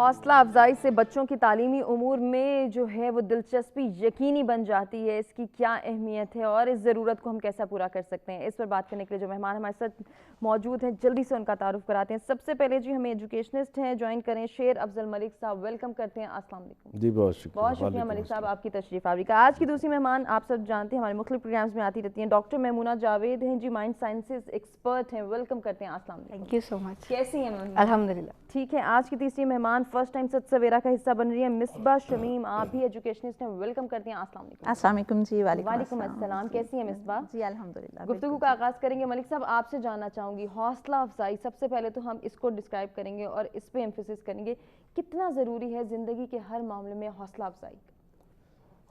حوصلہ افزائی سے بچوں کی تعلیمی امور میں جو ہے وہ دلچسپی یقینی بن جاتی ہے. اس کی کیا اہمیت ہے اور اس ضرورت کو ہم کیسا پورا کر سکتے ہیں, اس پر بات کرنے کے لیے جو مہمان ہمارے ساتھ موجود ہیں جلدی سے ان کا تعارف کراتے ہیں. سب سے پہلے جی ہمیں ایجوکیشنسٹ ہیں جوائن کریں شیر افضل ملک صاحب, ویلکم کرتے ہیں. السلام علیکم. جی بہت شکریہ. بہت شکریہ ملک صاحب آپ کی تشریف آوری کا. آج کی دوسری مہمان آپ سب جانتے ہیں ہمارے مختلف پروگرامز میں آتی رہتی ہیں, ڈاکٹر میمونہ جاوید ہیں جی, مائنڈ سائنسز ایکسپرٹ ہیں, ویلکم کرتے ہیں. السلام علیکم. تھینک یو سو مچ. کیسی ہیں؟ الحمدللہ ٹھیک ہے. آج کی تیسری مہمان فرسٹ ٹائم ست سویرا کا حصہ بن رہی ہے مصباح شمیم, آپ بھی ایجوکیشنسٹ ہیں, ویلکم کرتے ہیں. السلام علیکم. السلام علیکم جی. وعلیکم السلام. کیسی ہیں مصباح؟ جی الحمدللہ. گفتگو کا آغاز کریں گے. ملک صاحب آپ سے جاننا چاہوں گی حوصلہ افزائی, سب سے پہلے تو ہم اس کو ڈسکرائب کریں گے اور اس پہ ایمفیسس کریں گے, کتنا ضروری ہے زندگی کے ہر معاملے میں حوصلہ افزائی؟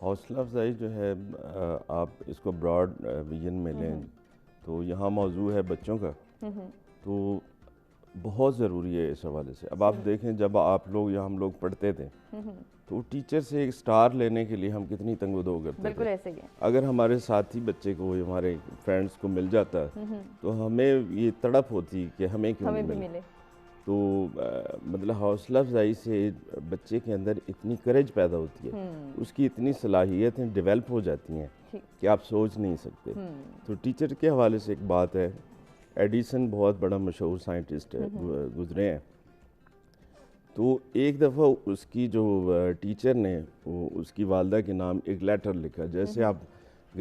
حوصلہ افزائی جو ہے آپ اس کو براڈ ویژن میں لیں تو یہاں موضوع ہے بچوں کا, تو بہت ضروری ہے اس حوالے سے. اب آپ دیکھیں جب آپ لوگ یا ہم لوگ پڑھتے تھے تو ٹیچر سے ایک سٹار لینے کے لیے ہم کتنی تنگ و دو کرتے بالکل تھے. ایسے ہی ہے. اگر ہمارے ساتھی بچے کو ہمارے فرینڈس کو مل جاتا تو ہمیں یہ تڑپ ہوتی کہ ہمیں کیوں نہیں ملے. تو مطلب حوصلہ افزائی سے بچے کے اندر اتنی کریج پیدا ہوتی ہے, اس کی اتنی صلاحیتیں ڈیولپ ہو جاتی ہیں کہ آپ سوچ نہیں سکتے. تو ٹیچر کے حوالے سے ایک بات ہے, ایڈیسن بہت بڑا مشہور سائنٹسٹ گزرے ہیں, تو ایک دفعہ اس کی جو ٹیچر نے اس کی والدہ کے نام ایک لیٹر لکھا, جیسے آپ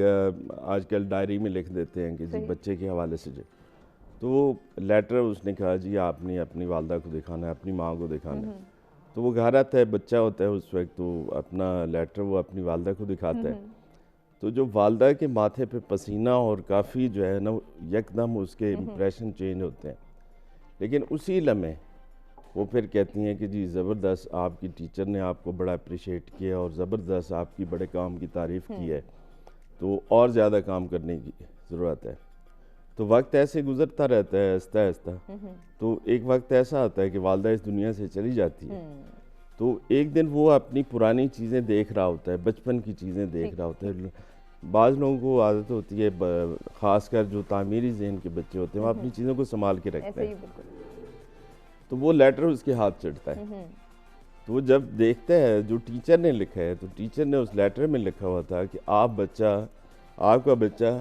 آج کل ڈائری میں لکھ دیتے ہیں کسی بچے کے حوالے سے. تو وہ لیٹر اس نے کہا جی آپ نے اپنی والدہ کو دکھانا ہے, اپنی ماں کو دکھانا ہے. تو وہ گھر آتا ہے, بچہ ہوتا ہے اس وقت, تو اپنا لیٹر وہ اپنی والدہ کو دکھاتا ہے. تو جو والدہ کے ماتھے پہ پسینہ اور کافی جو ہے نا یکدم اس کے امپریشن چینج ہوتے ہیں. لیکن اسی لمحے وہ پھر کہتی ہیں کہ جی زبردست, آپ کی ٹیچر نے آپ کو بڑا اپریشیٹ کیا اور زبردست آپ کی بڑے کام کی تعریف کی ہے, تو اور زیادہ کام کرنے کی ضرورت ہے. تو وقت ایسے گزرتا رہتا ہے آہستہ آہستہ, تو ایک وقت ایسا آتا ہے کہ والدہ اس دنیا سے چلی جاتی ہے. تو ایک دن وہ اپنی پرانی چیزیں دیکھ رہا ہوتا ہے, بچپن کی چیزیں دیکھ رہا ہوتا ہے. بعض لوگوں کو عادت ہوتی ہے, خاص کر جو تعمیری ذہن کے بچے ہوتے ہیں, وہ اپنی چیزوں کو سنبھال کے رکھتے ہیں. تو وہ لیٹر اس کے ہاتھ چڑھتا ہے. تو وہ جب دیکھتا ہے جو ٹیچر نے لکھا ہے, تو ٹیچر نے اس لیٹر میں لکھا ہوا تھا کہ آپ کا بچہ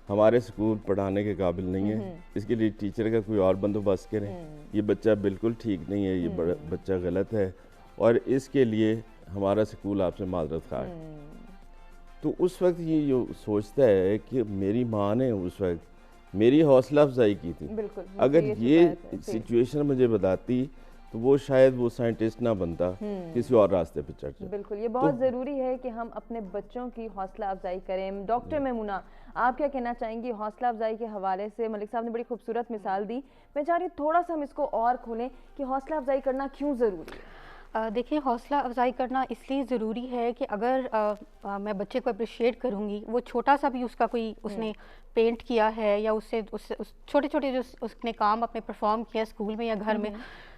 ہمارے اسکول پڑھانے کے قابل نہیں ہے, اس کے لیے ٹیچر کا کوئی اور بندوبست کریں. یہ بچہ بالکل ٹھیک نہیں ہے, یہ بچہ غلط ہے, اور اس کے لیے ہمارا اسکول آپ سے معذرت خواہ ہے. تو اس وقت یہ سوچتا ہے کہ میری ماں نے اس وقت میری حوصلہ افزائی کی تھی. اگر یہ سچویشن مجھے بتاتی تو وہ شاید وہ سائنٹسٹ نہ بنتا, کسی اور راستے پہ چڑھ جائے. بالکل, یہ بہت ضروری ہے کہ ہم اپنے بچوں کی حوصلہ افزائی کریں. ڈاکٹر میمونہ آپ کیا کہنا چاہیں گی حوصلہ افزائی کے حوالے سے؟ ملک صاحب نے بڑی خوبصورت مثال دی, میں چاہ رہی ہوں تھوڑا سا ہم اس کو اور کھولیں کہ حوصلہ افزائی کرنا کیوں ضروری ہے. دیکھیں حوصلہ افزائی کرنا اس لیے ضروری ہے کہ اگر میں بچے کو اپریشیٹ کروں گی, وہ چھوٹا سا بھی اس کا کوئی اس نے پینٹ کیا ہے یا اس سے چھوٹے چھوٹے جو اس نے کام اپنے پرفارم کیا اسکول میں یا گھر میں,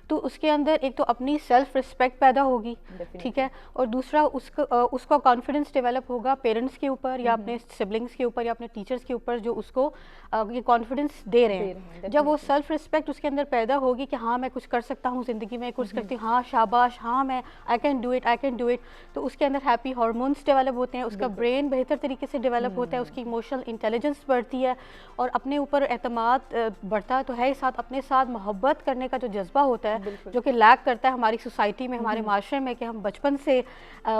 تو اس کے اندر ایک تو اپنی سیلف رسپیکٹ پیدا ہوگی, ٹھیک ہے, اور دوسرا اس کا کانفیڈنس ڈیولپ ہوگا پیرنٹس کے اوپر یا اپنے سبلنگس کے اوپر یا اپنے ٹیچرس کے اوپر جو اس کو یہ کانفیڈنس دے رہے ہیں. جب وہ سیلف رسپیکٹ اس کے اندر پیدا ہوگی کہ ہاں میں کچھ کر سکتا ہوں زندگی میں, کچھ کرتی ہوں, ہاں شاباش, ہاں میں آئی کین ڈو اٹ, تو اس کے اندر ہیپی ہارمونس ڈیولپ ہوتے ہیں, اس کا برین بہتر طریقے سے ڈیولپ ہوتا ہے, اس کی ایموشنل انٹیلیجنس بڑھتی ہے, اور اپنے اوپر اعتماد بڑھتا ہے. تو ہے ساتھ اپنے ساتھ محبت کرنے کا جو جذبہ ہوتا ہے جو کہ لیک کرتا ہے ہماری سوسائٹی میں, ہمارے معاشرے میں, کہ ہم بچپن سے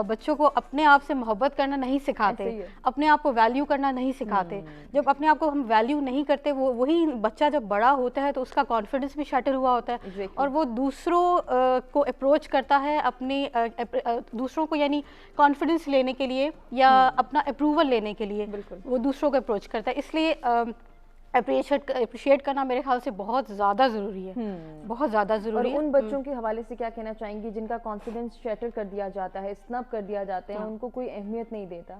بچوں کو اپنے آپ سے محبت کرنا نہیں سکھاتے, اپنے آپ کو ویلیو کرنا نہیں سکھاتے. جب اپنے آپ کو ہم ویلیو نہیں کرتے, وہی بچہ جب بڑا ہوتا ہے تو اس کا کانفیڈنس بھی شیٹر ہوا ہوتا ہے, اور وہ دوسروں کو اپروچ کرتا ہے اپنی دوسروں کو یعنی کانفیڈنس لینے کے لیے یا اپنا اپروول لینے کے لیے وہ دوسروں کو اپروچ کرتا ہے. اس لیے اپریشیٹ کرنا میرے خیال سے بہت زیادہ ضروری ہے, بہت زیادہ ضروری ہے. اور ان بچوں کے حوالے سے کیا کہنا چاہیں گی جن کا کانفیڈنس شیٹر کر دیا جاتا ہے, اسنب کر دیا جاتا ہے, ان کو کوئی اہمیت نہیں دیتا؟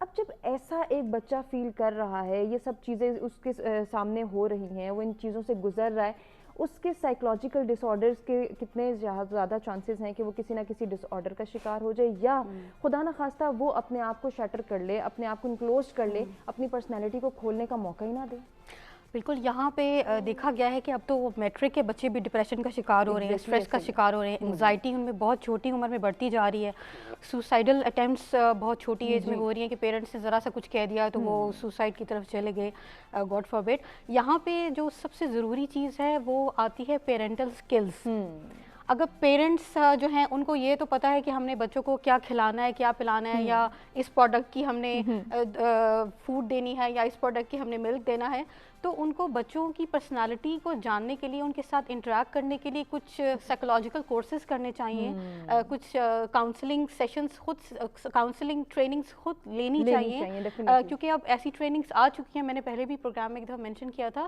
اب جب ایسا ایک بچہ فیل کر رہا ہے، یہ سب چیزیں اس کے سامنے ہو رہی ہیں، وہ ان چیزوں سے گزر رہا ہے، اس کے سائیکلوجیکل ڈس آرڈرز کے کتنے زیادہ چانسز ہیں کہ وہ کسی نہ کسی ڈس آرڈر کا شکار ہو جائے، یا خدا نہ خواستہ وہ اپنے آپ کو شٹر کر لے، اپنے آپ کو انکلوز کر لے، اپنی پرسنالٹی کو کھولنے کا موقع ہی نہ دے؟ بالکل، یہاں پہ دیکھا گیا ہے کہ اب تو میٹرک کے بچے بھی ڈپریشن کا شکار ہو رہے ہیں، اسٹریس کا شکار ہو رہے ہیں، انگزائٹی ان میں بہت چھوٹی عمر میں بڑھتی جا رہی ہے، سوسائڈل اٹیمپٹس بہت چھوٹی ایج میں ہو رہی ہیں کہ پیرنٹس نے ذرا سا کچھ کہہ دیا تو وہ سوسائڈ کی طرف چلے گئے، گاڈ فاربڈ۔ یہاں پہ جو سب سے ضروری چیز ہے وہ آتی ہے پیرنٹل سکلز۔ اگر پیرنٹس جو ہیں ان کو یہ تو پتہ ہے کہ ہم نے بچوں کو کیا کھلانا ہے، کیا پلانا ہے، یا اس پروڈکٹ کی ہم نے فوڈ دینی ہے، یا اس پروڈکٹ کی ہم نے ملک دینا ہے، تو ان کو بچوں کی پرسنالٹی کو جاننے کے لیے، ان کے ساتھ انٹریکٹ کرنے کے لیے کچھ سائیکولوجیکل کورسز کرنے چاہیے، کچھ کاؤنسلنگ سیشنز، کاؤنسلنگ ٹریننگز خود لینی چاہیے، کیونکہ اب ایسی ٹریننگز آ چکی ہیں۔ میں نے پہلے بھی پروگرام میں ایک دفعہ مینشن کیا تھا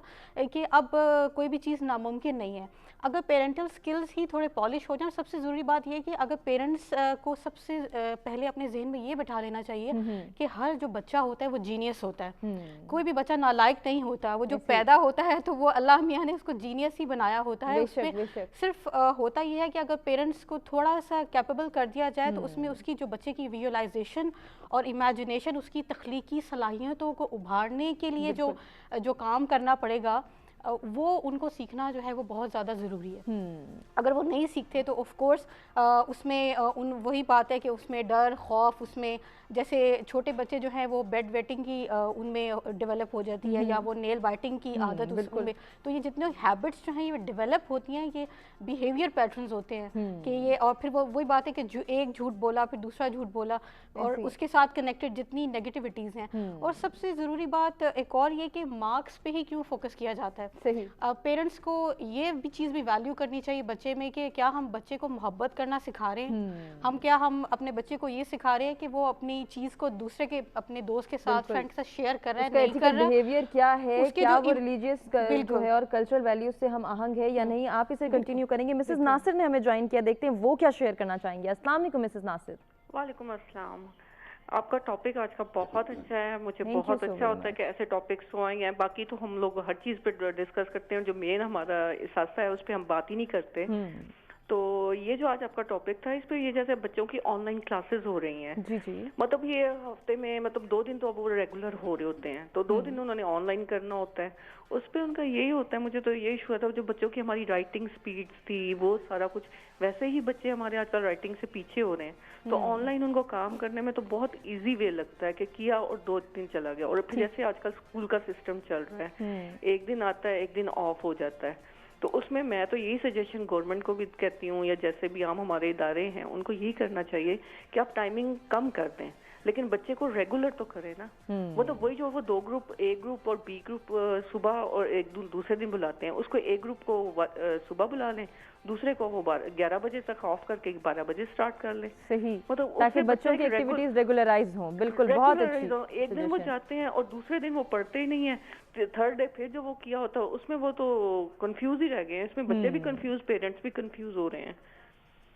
کہ اب کوئی بھی چیز ناممکن نہیں ہے اگر پیرنٹل سکلز ہی تھوڑے پالش ہو جائیں۔ سب سے ضروری بات یہ ہے کہ اگر پیرنٹس کو سب سے پہلے اپنے ذہن میں یہ بٹھا لینا چاہیے کہ ہر جو بچہ ہوتا ہے وہ جینیس ہوتا ہے، کوئی بھی بچہ نالائق نہیں ہوتا، وہ جو پیدا ہوتا ہے تو وہ اللہ میاں نے اس کو جینیس ہی بنایا ہوتا ہے۔ اس میں صرف ہوتا یہ ہے کہ اگر پیرنٹس کو تھوڑا سا کیپیبل کر دیا جائے تو اس میں اس کی جو بچے کی ویژولائزیشن اور امیجنیشن، اس کی تخلیقی صلاحیتوں کو ابھارنے کے لیے جو کام کرنا پڑے گا وہ ان کو سیکھنا جو ہے وہ بہت زیادہ ضروری ہے۔ اگر وہ نہیں سیکھتے تو آف کورس اس میں وہی بات ہے کہ اس میں ڈر، خوف، اس میں جیسے چھوٹے بچے جو ہیں وہ بیڈ ویٹنگ کی ان میں ڈیولپ ہو جاتی ہے، یا وہ نیل بائٹنگ کی عادت اس میں، تو یہ جتنے ہیبٹس جو ہیں یہ ڈیولپ ہوتی ہیں، یہ بیہیویئر پیٹرنز ہوتے ہیں کہ یہ، اور پھر وہی بات ہے کہ ایک جھوٹ بولا پھر دوسرا جھوٹ بولا، اور اس کے ساتھ کنیکٹڈ جتنی نیگیٹیوٹیز ہیں۔ اور سب سے ضروری بات ایک اور یہ کہ مارکس پہ ہی کیوں فوکس کیا جاتا ہے۔ پیرنٹس کو یہ بھی چیز بھی ویلیو کرنی چاہیے بچے میں کہ کیا ہم بچے کو محبت کرنا سکھا رہے ہیں، کیا ہم اپنے بچے کو یہ سکھا رہے ہیں کہ وہ اپنی چیز کو دوسرے کے، اپنے دوست کے ساتھ، فرینڈ کے ساتھ شیئر کر رہے ہیں، نہیں کر رہے، بیہیویئر کیا ہے، کیا وہ ریلیجیس جو ہے اور کلچرل ویلیوز سے ہم آہنگ ہے یا نہیں۔ آپ اسے کنٹینیو کریں گے۔ مسز ناصر نے ہمیں جوائن کیا، دیکھتے ہیں وہ کیا شیئر کرنا چاہیں گے۔ السلام علیکم مسز ناصر۔ وعلیکم السلام۔ آپ کا ٹاپک آج کا بہت اچھا ہے، مجھے بہت اچھا ہوتا ہے کہ ایسے ٹاپکس آئیں ہیں۔ باقی تو ہم لوگ ہر چیز پہ ڈسکس کرتے ہیں، جو مین ہمارا احساسہ ہے اس پہ ہم بات ہی نہیں کرتے۔ تو یہ جو آج آپ کا ٹاپک تھا، اس پہ یہ جیسے بچوں کی آن لائن کلاسز ہو رہی ہیں، مطلب یہ ہفتے میں مطلب 2 دن تو اب وہ ریگولر ہو رہے ہوتے ہیں، تو 2 دن انہوں نے آن لائن کرنا ہوتا ہے، اس پہ ان کا یہی ہوتا ہے۔ مجھے تو یہی ایشو تھا، جو بچوں کی ہماری رائٹنگ سپیڈس تھی وہ سارا کچھ، ویسے ہی بچے ہمارے آج کل رائٹنگ سے پیچھے ہو رہے ہیں، تو آن لائن ان کو کام کرنے میں تو بہت ایزی وے لگتا ہے کہ کیا اور 2 دن چلا گیا۔ اور پھر جیسے آج کل اسکول کا سسٹم چل رہا ہے، ایک دن آتا ہے ایک دن آف ہو جاتا ہے، تو اس میں تو یہی سجیشن گورنمنٹ کو بھی کہتی ہوں، یا جیسے بھی عام ہمارے ادارے ہیں ان کو یہی کرنا چاہیے کہ آپ ٹائمنگ کم کر دیں، لیکن بچے کو ریگولر تو کرے نا۔ وہ تو وہی جو وہ 2 گروپ، اے گروپ اور بی گروپ صبح اور ایک دوسرے دن بلاتے ہیں، اس کو ایک گروپ کو صبح بلا لیں، دوسرے کو وہ 11 بجے تک آف کر کے 12 بجے سٹارٹ کر لیں، صحیح، مطلب تاکہ بچوں کی ایکٹیویٹیز ریگولرائز ہوں۔ بالکل، بہت اچھی۔ ایک دن وہ جاتے ہیں اور دوسرے دن وہ پڑھتے ہی نہیں ہیں، تھرڈ ڈے پھر جو وہ کیا ہوتا ہے اس میں وہ تو کنفیوز ہی رہ گئے ہیں، اس میں بچے بھی کنفیوز، پیرنٹس بھی کنفیوز ہو رہے ہیں۔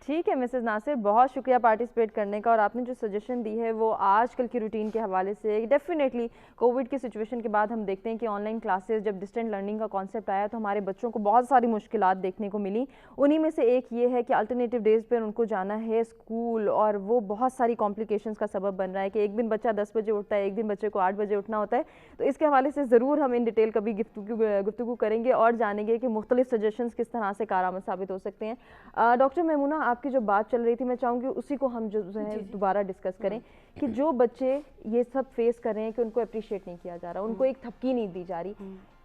ٹھیک ہے مسز ناصر، بہت شکریہ پارٹیسپیٹ کرنے کا، اور آپ نے جو سجیشن دی ہے وہ آج کل کی روٹین کے حوالے سے ڈیفینیٹلی کووڈ کی سچویشن کے بعد ہم دیکھتے ہیں کہ آن لائن کلاسز، جب ڈسٹینٹ لرننگ کا کانسیپٹ آیا تو ہمارے بچوں کو بہت ساری مشکلات دیکھنے کو ملی۔ انہی میں سے ایک یہ ہے کہ الٹرنیٹیو ڈیز پر ان کو جانا ہے اسکول، اور وہ بہت ساری کمپلیکیشنز کا سبب بن رہا ہے کہ ایک دن بچہ 10 بجے اٹھتا ہے، ایک دن بچے کو 8 بجے اٹھنا ہوتا ہے۔ تو اس کے حوالے سے ضرور ہم ان ڈیٹیل کبھی گفتگو کریں گے اور جانیں گے کہ مختلف سجیشنز کس طرح سے کارآمد ثابت ہو سکتے ہیں۔ ڈاکٹر میمونہ، آپ کی جو بات چل رہی تھی، میں چاہوں گی اسی کو ہم جو ہے دوبارہ ڈسکس کریں کہ جو بچے یہ سب فیس کر رہے ہیں کہ ان کو اپریشیٹ نہیں کیا جا رہا، ان کو ایک تھپکی نہیں دی جا رہی،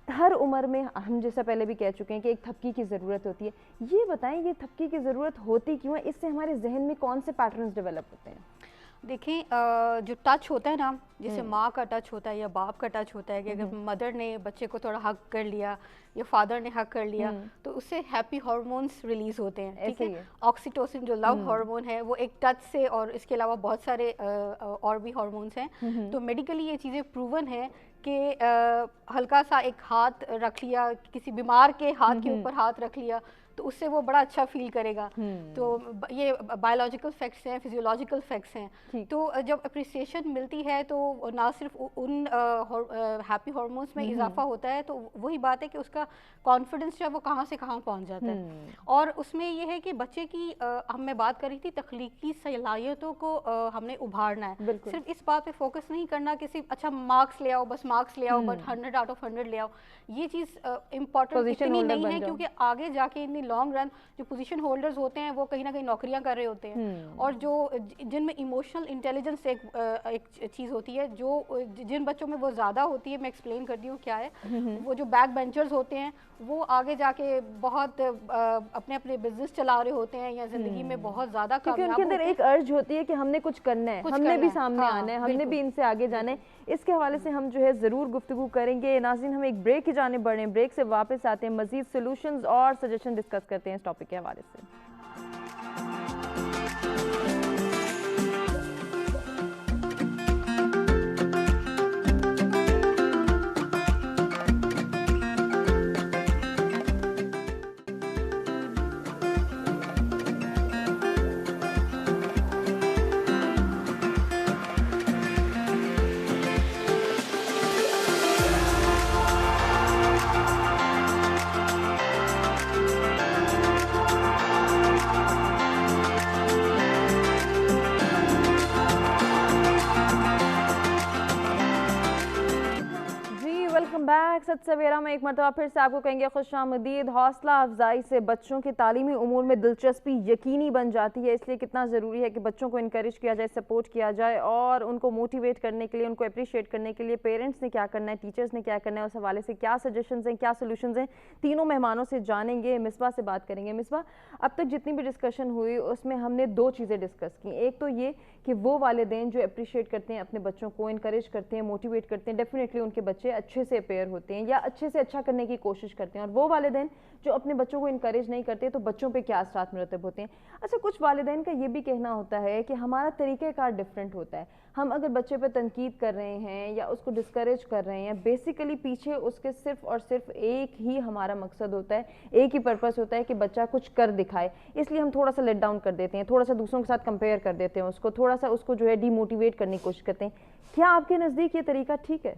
ہر عمر میں ہم جیسا پہلے بھی کہہ چکے ہیں کہ ایک تھپکی کی ضرورت ہوتی ہے، یہ بتائیں یہ تھپکی کی ضرورت ہوتی کیوں ہے؟ اس سے ہمارے ذہن میں کون سے پیٹرنز ڈیولپ ہوتے ہیں؟ دیکھیں، جو ٹچ ہوتا ہے نا، جیسے ماں کا ٹچ ہوتا ہے یا باپ کا ٹچ ہوتا ہے، کہ اگر مدر نے بچے کو تھوڑا ہگ کر لیا یا فادر نے ہگ کر لیا تو اس سے ہیپی ہارمونس ریلیز ہوتے ہیں، ٹھیک ہے؟ آکسیٹوسن جو لو ہارمون ہے وہ ایک ٹچ سے، اور اس کے علاوہ بہت سارے اور بھی ہارمونس ہیں، تو میڈیکلی یہ چیزیں پروون ہے کہ ہلکا سا ایک ہاتھ رکھ لیا، کسی بیمار کے ہاتھ کے اوپر ہاتھ رکھ لیا تو اس سے وہ بڑا اچھا فیل کرے گا. تو یہ بایولوجیکل فیکٹس ہیں, فزیولوجیکل فیکٹس ہیں. تو جب اپریسیشن ملتی ہے تو نہ صرف ان ہیپی ہارمونس میں اضافہ ہوتا ہے, تو وہی بات ہے کہ اس کا کانفیڈنس جو ہے وہ کہاں سے کہاں پہنچ جاتا ہے. اور اس میں یہ ہے کہ بچے کی میں بات کر رہی تھی تخلیقی صلاحیتوں کو ہم نے ابھارنا ہے. صرف اس بات پہ فوکس نہیں کرنا کہ صرف اچھا مارکس لے آؤ, بس مارکس لے آؤ, بٹ 100 آؤٹ آف 100 لے آؤ. یہ چیز امپورٹنٹ اتنی نہیں ہے, کیونکہ آگے جا کے ان دی لانگ رن جو پوزیشن ہولڈرز ہوتے ہیں وہ کہیں نہ کہیں نوکریاں کر رہے ہوتے ہیں, اور جو جن میں ایموشنل انٹیلیجنس ایک چیز ہوتی ہے, جو جن بچوں میں وہ زیادہ ہوتی ہے, میں ایکسپلین کرتی ہوں کیا ہے. وہ جو بیک بینچرز ہوتے ہیں وہ آگے جا کے بہت اپنے اپنے بزنس چلا رہے ہوتے ہیں یا زندگی میں بہت زیادہ کامیاب ہوتے ہیں, کیونکہ ان کے اندر ایک ارج ہوتی ہے کہ ہم نے کچھ کرنا ہے, ہم نے بھی سامنے آنا ہے, ہم نے بھی ان سے آگے جانا ہے. اس کے حوالے سے ہم جو ہے ضرور گفتگو کریں گے. ناظرین, ہم ایک بریک کی جانب بڑھیں, بریک سے واپس آتے ہیں, مزید سولوشنز اور سجیشن ڈسکس کرتے ہیں اس ٹاپک کے حوالے سے. ست سویرا میں ایک مرتبہ پھر سے آپ کو کہیں گے خوش آمدید. حوصلہ افزائی سے بچوں کی تعلیمی امور میں دلچسپی یقینی بن جاتی ہے, اس لیے کتنا ضروری ہے کہ بچوں کو انکریج کیا جائے, سپورٹ کیا جائے, اور ان کو موٹیویٹ کرنے کے لیے, ان کو اپریشیٹ کرنے کے لیے پیرنٹس نے کیا کرنا ہے, ٹیچرز نے کیا کرنا ہے, اس حوالے سے کیا سجیشنز ہیں, کیا سولوشنز ہیں, تینوں مہمانوں سے جانیں گے. مصباح سے بات کریں گے. مصباح, اب تک جتنی بھی ڈسکشن ہوئی اس میں ہم نے دو چیزیں ڈسکس کی. ایک تو یہ کہ وہ والدین جو اپریشیٹ کرتے ہیں اپنے بچوں کو, انکریج کرتے ہیں, موٹیویٹ کرتے ہیں, ڈیفینیٹلی ان کے بچے اچھے سے اپیئر ہوتے ہیں یا اچھے سے اچھا کرنے کی کوشش کرتے ہیں. اور وہ والدین جو اپنے بچوں کو انکریج نہیں کرتے تو بچوں پہ کیا اثرات مرتب ہوتے ہیں. اچھا, کچھ والدین کا یہ بھی کہنا ہوتا ہے کہ ہمارا طریقہ کار ڈیفرنٹ ہوتا ہے. ہم اگر بچے پہ تنقید کر رہے ہیں یا اس کو ڈسکریج کر رہے ہیں, بیسیکلی پیچھے اس کے صرف اور صرف ایک ہی ہمارا مقصد ہوتا ہے, ایک ہی پرپس ہوتا ہے کہ بچہ کچھ کر دکھائے. اس لیے ہم تھوڑا سا لیٹ ڈاؤن کر دیتے ہیں, تھوڑا سا دوسروں کے ساتھ کمپیئر کر دیتے ہیں اس کو, تھوڑا سا اس کو جو ہے ڈی موٹیویٹ کرنے کی کوشش کرتے ہیں. کیا آپ کے نزدیک یہ طریقہ ٹھیک ہے؟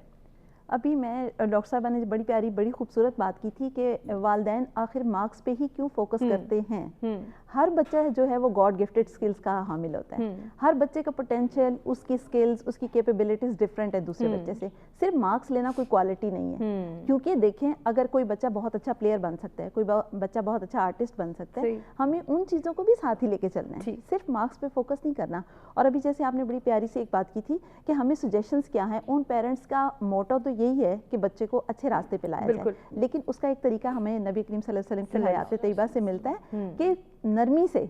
ابھی میں ڈاکٹر صاحبہ نے بڑی پیاری بڑی خوبصورت بات کی تھی کہ والدین آخر مارکس پہ ہی کیوں فوکس کرتے ہیں. ہر بچہ جو ہے وہ گاڈ گفٹڈ سکلز کا حامل ہوتا ہے. ہر بچے کا پوٹینشیل, اس کی سکلز, اس کی کیپیبلٹیز ڈفرینٹ ہے دوسرے بچے سے. صرف مارکس لینا کوئی کوالٹی نہیں ہے, کیونکہ دیکھیں اگر کوئی بچہ بہت اچھا پلیئر بن سکتا ہے, کوئی بچہ بہت اچھا آرٹسٹ بن سکتا ہے, ہمیں ان چیزوں کو بھی ساتھ ہی لے کے چلنا ہے, صرف مارکس پہ فوکس نہیں کرنا. اور ابھی جیسے آپ نے بڑی پیاری سے ایک بات کی تھی کہ ہمیں سجیشنز کیا ہیں, ان پیرنٹس کا موٹو تو یہی ہے کہ بچے کو اچھے راستے پہ لایا جائے, لیکن اس کا ایک طریقہ ہمیں نبی کریم صلی اللہ علیہ وسلم کی حیات طیبہ سے ملتا ہے کہ نرمی سے.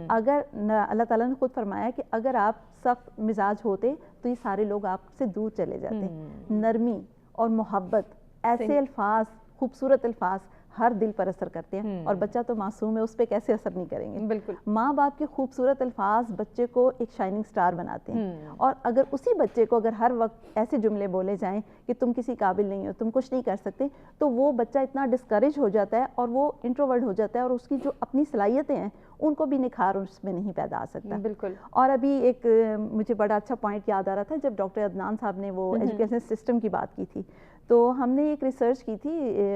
اگر اللہ تعالیٰ نے خود فرمایا کہ اگر آپ سخت مزاج ہوتے تو یہ سارے لوگ آپ سے دور چلے جاتے. نرمی اور محبت, ایسے الفاظ, خوبصورت الفاظ ہر دل پر اثر کرتے ہیں, اور بچہ تو معصوم ہے, اس پہ کیسے اثر نہیں کریں گے. بالکل, ماں باپ کے خوبصورت الفاظ بچے کو ایک شائننگ سٹار بناتے ہیں. اور اگر اسی بچے کو اگر ہر وقت ایسے جملے بولے جائیں کہ تم کسی قابل نہیں ہو, تم کچھ نہیں کر سکتے, تو وہ بچہ اتنا ڈسکریج ہو جاتا ہے اور وہ انٹروورٹ ہو جاتا ہے, اور اس کی جو اپنی صلاحیتیں ہیں ان کو بھی نکھار اس میں نہیں پیدا آ سکتا. بالکل. اور ابھی ایک مجھے بڑا اچھا پوائنٹ یاد آ رہا تھا جب ڈاکٹر عدنان صاحب نے وہ ایجوکیشن سسٹم کی بات کی تھی, تو ہم نے ایک ریسرچ کی تھی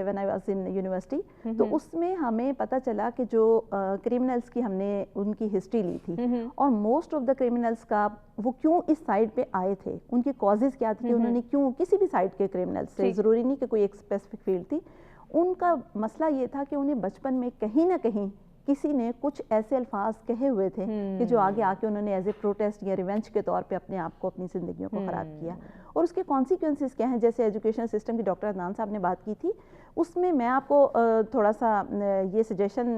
when I was in university, تو اس میں ہمیں پتہ چلا کہ جو کریمنلز کی ہم نے ان کی ہسٹری لی تھی, اور موسٹ آف دا کریمنلز کا وہ کیوں اس سائڈ پہ آئے تھے, ان کی کازز کیا تھی کہ انہوں نے کیوں کسی بھی سائڈ کے کریمنلز سے, ضروری نہیں کہ کوئی ایک اسپیسیفک فیلڈ تھی, ان کا مسئلہ یہ تھا کہ انہیں بچپن میں کہیں نہ کہیں کسی نے کچھ ایسے الفاظ کہے ہوئے تھے کہ جو آگے آ کے انہوں نے ایز اے پروٹیسٹ یا ریونج کے طور پہ اپنے آپ کو, اپنی زندگیوں کو خراب کیا. اور اس کے کانسیکوینسز کیا ہیں, جیسے ایجوکیشن سسٹم کی ڈاکٹر عدنان صاحب نے بات کی تھی, اس میں آپ کو تھوڑا سا یہ سجیشن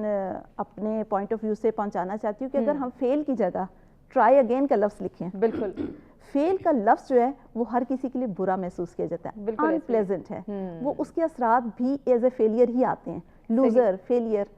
اپنے پوائنٹ آف ویو سے پہنچانا چاہتی ہوں کہ اگر ہم فیل کی جگہ ٹرائی اگین کا لفظ لکھیں. بالکل, فیل کا لفظ جو ہے وہ ہر کسی کے لیے برا محسوس کیا جاتا ہے, ان پلیزنٹ ہے, وہ اس کے اثرات بھی ایز اے فیلئر ہی آتے ہیں. لوزر, فیلئر,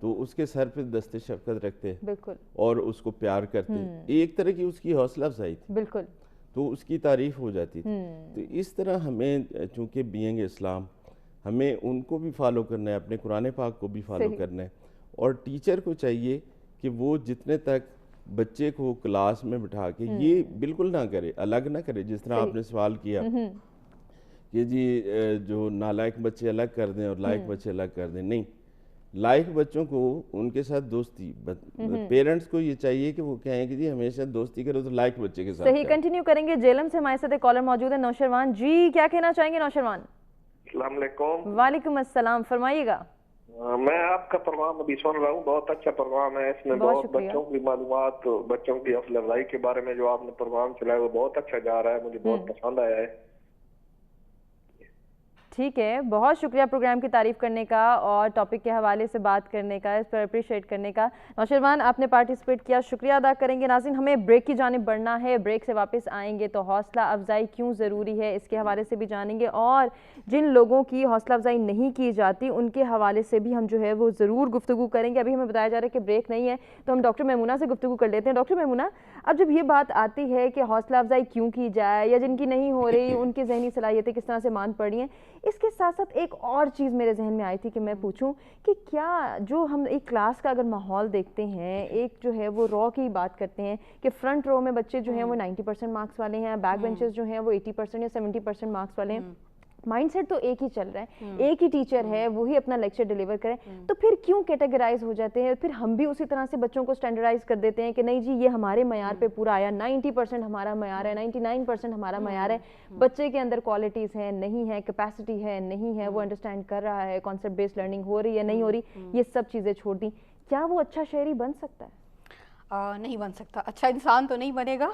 تو اس کے سر پہ دست شفقت رکھتے بالکل اور اس کو پیار کرتے، ایک طرح کی اس کی حوصلہ افزائی تھی، بالکل تو اس کی تعریف ہو جاتی تھی. تو اس طرح ہمیں چونکہ بینگ اسلام ہمیں ان کو بھی فالو کرنا ہے، اپنے قرآن پاک کو بھی فالو کرنا ہے، اور ٹیچر کو چاہیے کہ وہ جتنے تک بچے کو کلاس میں بٹھا کے یہ بالکل نہ کرے، الگ نہ کرے، جس طرح آپ نے سوال کیا کہ جی جو نالائق بچے الگ کر دیں اور لائق بچے الگ کر دیں. نہیں، لائق بچوں کو ان کے ساتھ دوستی، پیرنٹس کو یہ چاہیے کہ وہ کہیں کہ جی ہمیشہ دوستی کرو تو لائق بچے کے ساتھ. صحیح، کنٹینیو کریں گے. جیلم سے ہمارے ساتھ ایک کالر موجود ہے، نوشروان جی، کیا کہنا چاہیں گے نوشروان؟ السلام علیکم. وعلیکم السلام، فرمائیے گا. میں آپ کا پروگرام ابھی سن رہا ہوں، بہت اچھا پروگرام ہے. اس میں بہت بچوں کی معلومات، بچوں کی حوصلہ افزائی کے بارے میں جو آپ نے پروگرام چلایا وہ بہت اچھا جا رہا ہے، مجھے بہت پسند آیا ہے. ٹھیک ہے، بہت شکریہ پروگرام کی تعریف کرنے کا اور ٹاپک کے حوالے سے بات کرنے کا، اس پر اپریشیٹ کرنے کا. نوشروان آپ نے پارٹیسپیٹ کیا، شکریہ ادا کریں گے. ناظرین، ہمیں بریک کی جانب بڑھنا ہے، بریک سے واپس آئیں گے تو حوصلہ افزائی کیوں ضروری ہے اس کے حوالے سے بھی جانیں گے، اور جن لوگوں کی حوصلہ افزائی نہیں کی جاتی ان کے حوالے سے بھی ہم جو ہے وہ ضرور گفتگو کریں گے. ابھی ہمیں بتایا جا رہا ہے کہ بریک نہیں ہے تو ہم ڈاکٹر میمونہ سے گفتگو کر لیتے ہیں. ڈاکٹر میمونہ، اب جب یہ بات آتی ہے کہ حوصلہ افزائی کیوں کی جائے یا جن کی نہیں ہو رہی ان کی ذہنی صلاحیتیں کس طرح سے مان پڑی ہیں، اس کے ساتھ ساتھ ایک اور چیز میرے ذہن میں آئی تھی کہ میں پوچھوں کہ کیا جو ہم ایک کلاس کا اگر ماحول دیکھتے ہیں، ایک جو ہے وہ رو کی بات کرتے ہیں کہ فرنٹ رو میں بچے جو ہیں وہ 90% مارکس والے ہیں، بیک بینچز جو ہیں وہ 80% یا 70% مارکس والے ہیں، مائنڈ سیٹ تو ایک ہی چل رہا ہے، ایک ہی ٹیچر ہے، وہی اپنا لیکچر ڈیلیور کرے، تو پھر کیوں کیٹیگرائز ہو جاتے ہیں؟ پھر ہم بھی اسی طرح سے بچوں کو سٹینڈرڈائز کر دیتے ہیں کہ نہیں جی یہ ہمارے معیار پہ پورا آیا، 90% ہمارا معیار ہے، 99% ہمارا معیار ہے. بچے کے اندر کوالٹیز ہیں، نہیں ہے، کیپیسٹی ہے، نہیں ہے، وہ انڈرسٹینڈ کر رہا ہے، کانسیپٹ بیسڈ لرننگ ہو رہی ہے، نہیں ہو رہی، یہ سب چیزیں چھوڑ دیں. کیا وہ اچھا شہری بن سکتا ہے؟ نہیں بن سکتا. اچھا انسان تو نہیں بنے گا،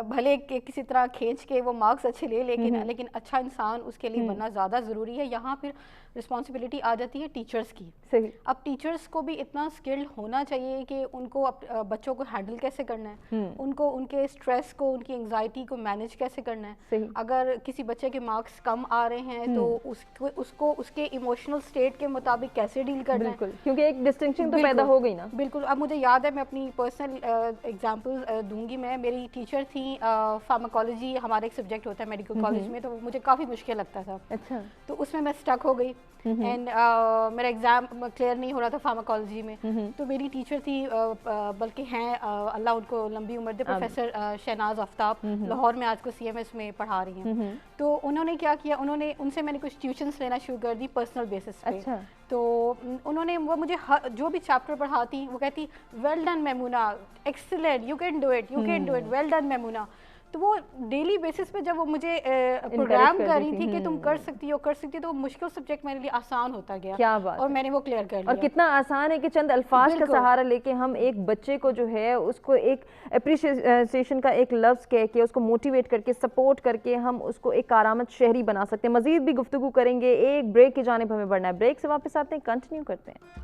بھلے کہ کسی طرح کھینچ کے وہ مارکس اچھے لے، لیکن اچھا انسان اس کے لیے بننا زیادہ ضروری ہے. یہاں پھر رسپانسبلٹی آ جاتی ہے ٹیچرز کی. صحیح. اب ٹیچرز کو بھی اتنا اسکلڈ ہونا چاہیے کہ ان کو بچوں کو ہینڈل کیسے کرنا ہے، ان کو ان کے اسٹریس کو، ان کی انگزائٹی کو مینیج کیسے کرنا ہے. اگر کسی بچے کے مارکس کم آ رہے ہیں تو اس کو اس کے ایموشنل اسٹیٹ کے مطابق کیسے ڈیل کرنا ہے، کیونکہ ایک ڈسٹنکشن تو پیدا ہو گئی نا. بالکل. اب مجھے یاد ہے، میں اپنی پرسنل ایگزامپل دوں گی. میری ٹیچر تھی فارماکالوجی، ہمارا ایک سبجیکٹ ہوتا ہے میڈیکل کالج میں، تو مجھے کافی مشکل لگتا تھا. اچھا. تو اس میں اسٹک ہو گئی اینڈ میرا ایگزام کلیئر نہیں ہو رہا تھا فارماکالوجی میں. تو میری ٹیچر تھی، بلکہ ہیں اللہ ان کو لمبی عمر دے، پروفیسر شہناز آفتاب، لاہور میں آج کو CMS میں پڑھا رہی ہیں. تو انہوں نے کیا کیا، ان سے میں نے کچھ ٹیوشنس لینا شروع کر دی پرسنل بیسس پہ. تو انہوں نے وہ مجھے جو بھی چیپٹر پڑھاتی وہ کہتی well done Maimoona, excellent, you can do it, you can do it, well done Maimoona. تو وہ ڈیلی بیسس پہ جب وہ مجھے پروگرام کر رہی تھی کہ تم کر سکتی ہو، تو وہ مشکل سبجیکٹ میرے لیے آسان ہوتا گیا اور میں نے وہ کلیئر کر لیا. اور کتنا آسان ہے کہ چند الفاظ کا سہارا لے کے ہم ایک بچے کو جو ہے اس کو ایک اپریشیشن کا ایک لفظ کہہ کے اس کو موٹیویٹ کر کے سپورٹ کر کے ہم اس کو ایک کارآمد شہری بنا سکتے ہیں. مزید بھی گفتگو کریں گے، ایک بریک کی جانب ہمیں بڑھنا ہے. بریک سے واپس آتے ہیں، کنٹینیو کرتے ہیں.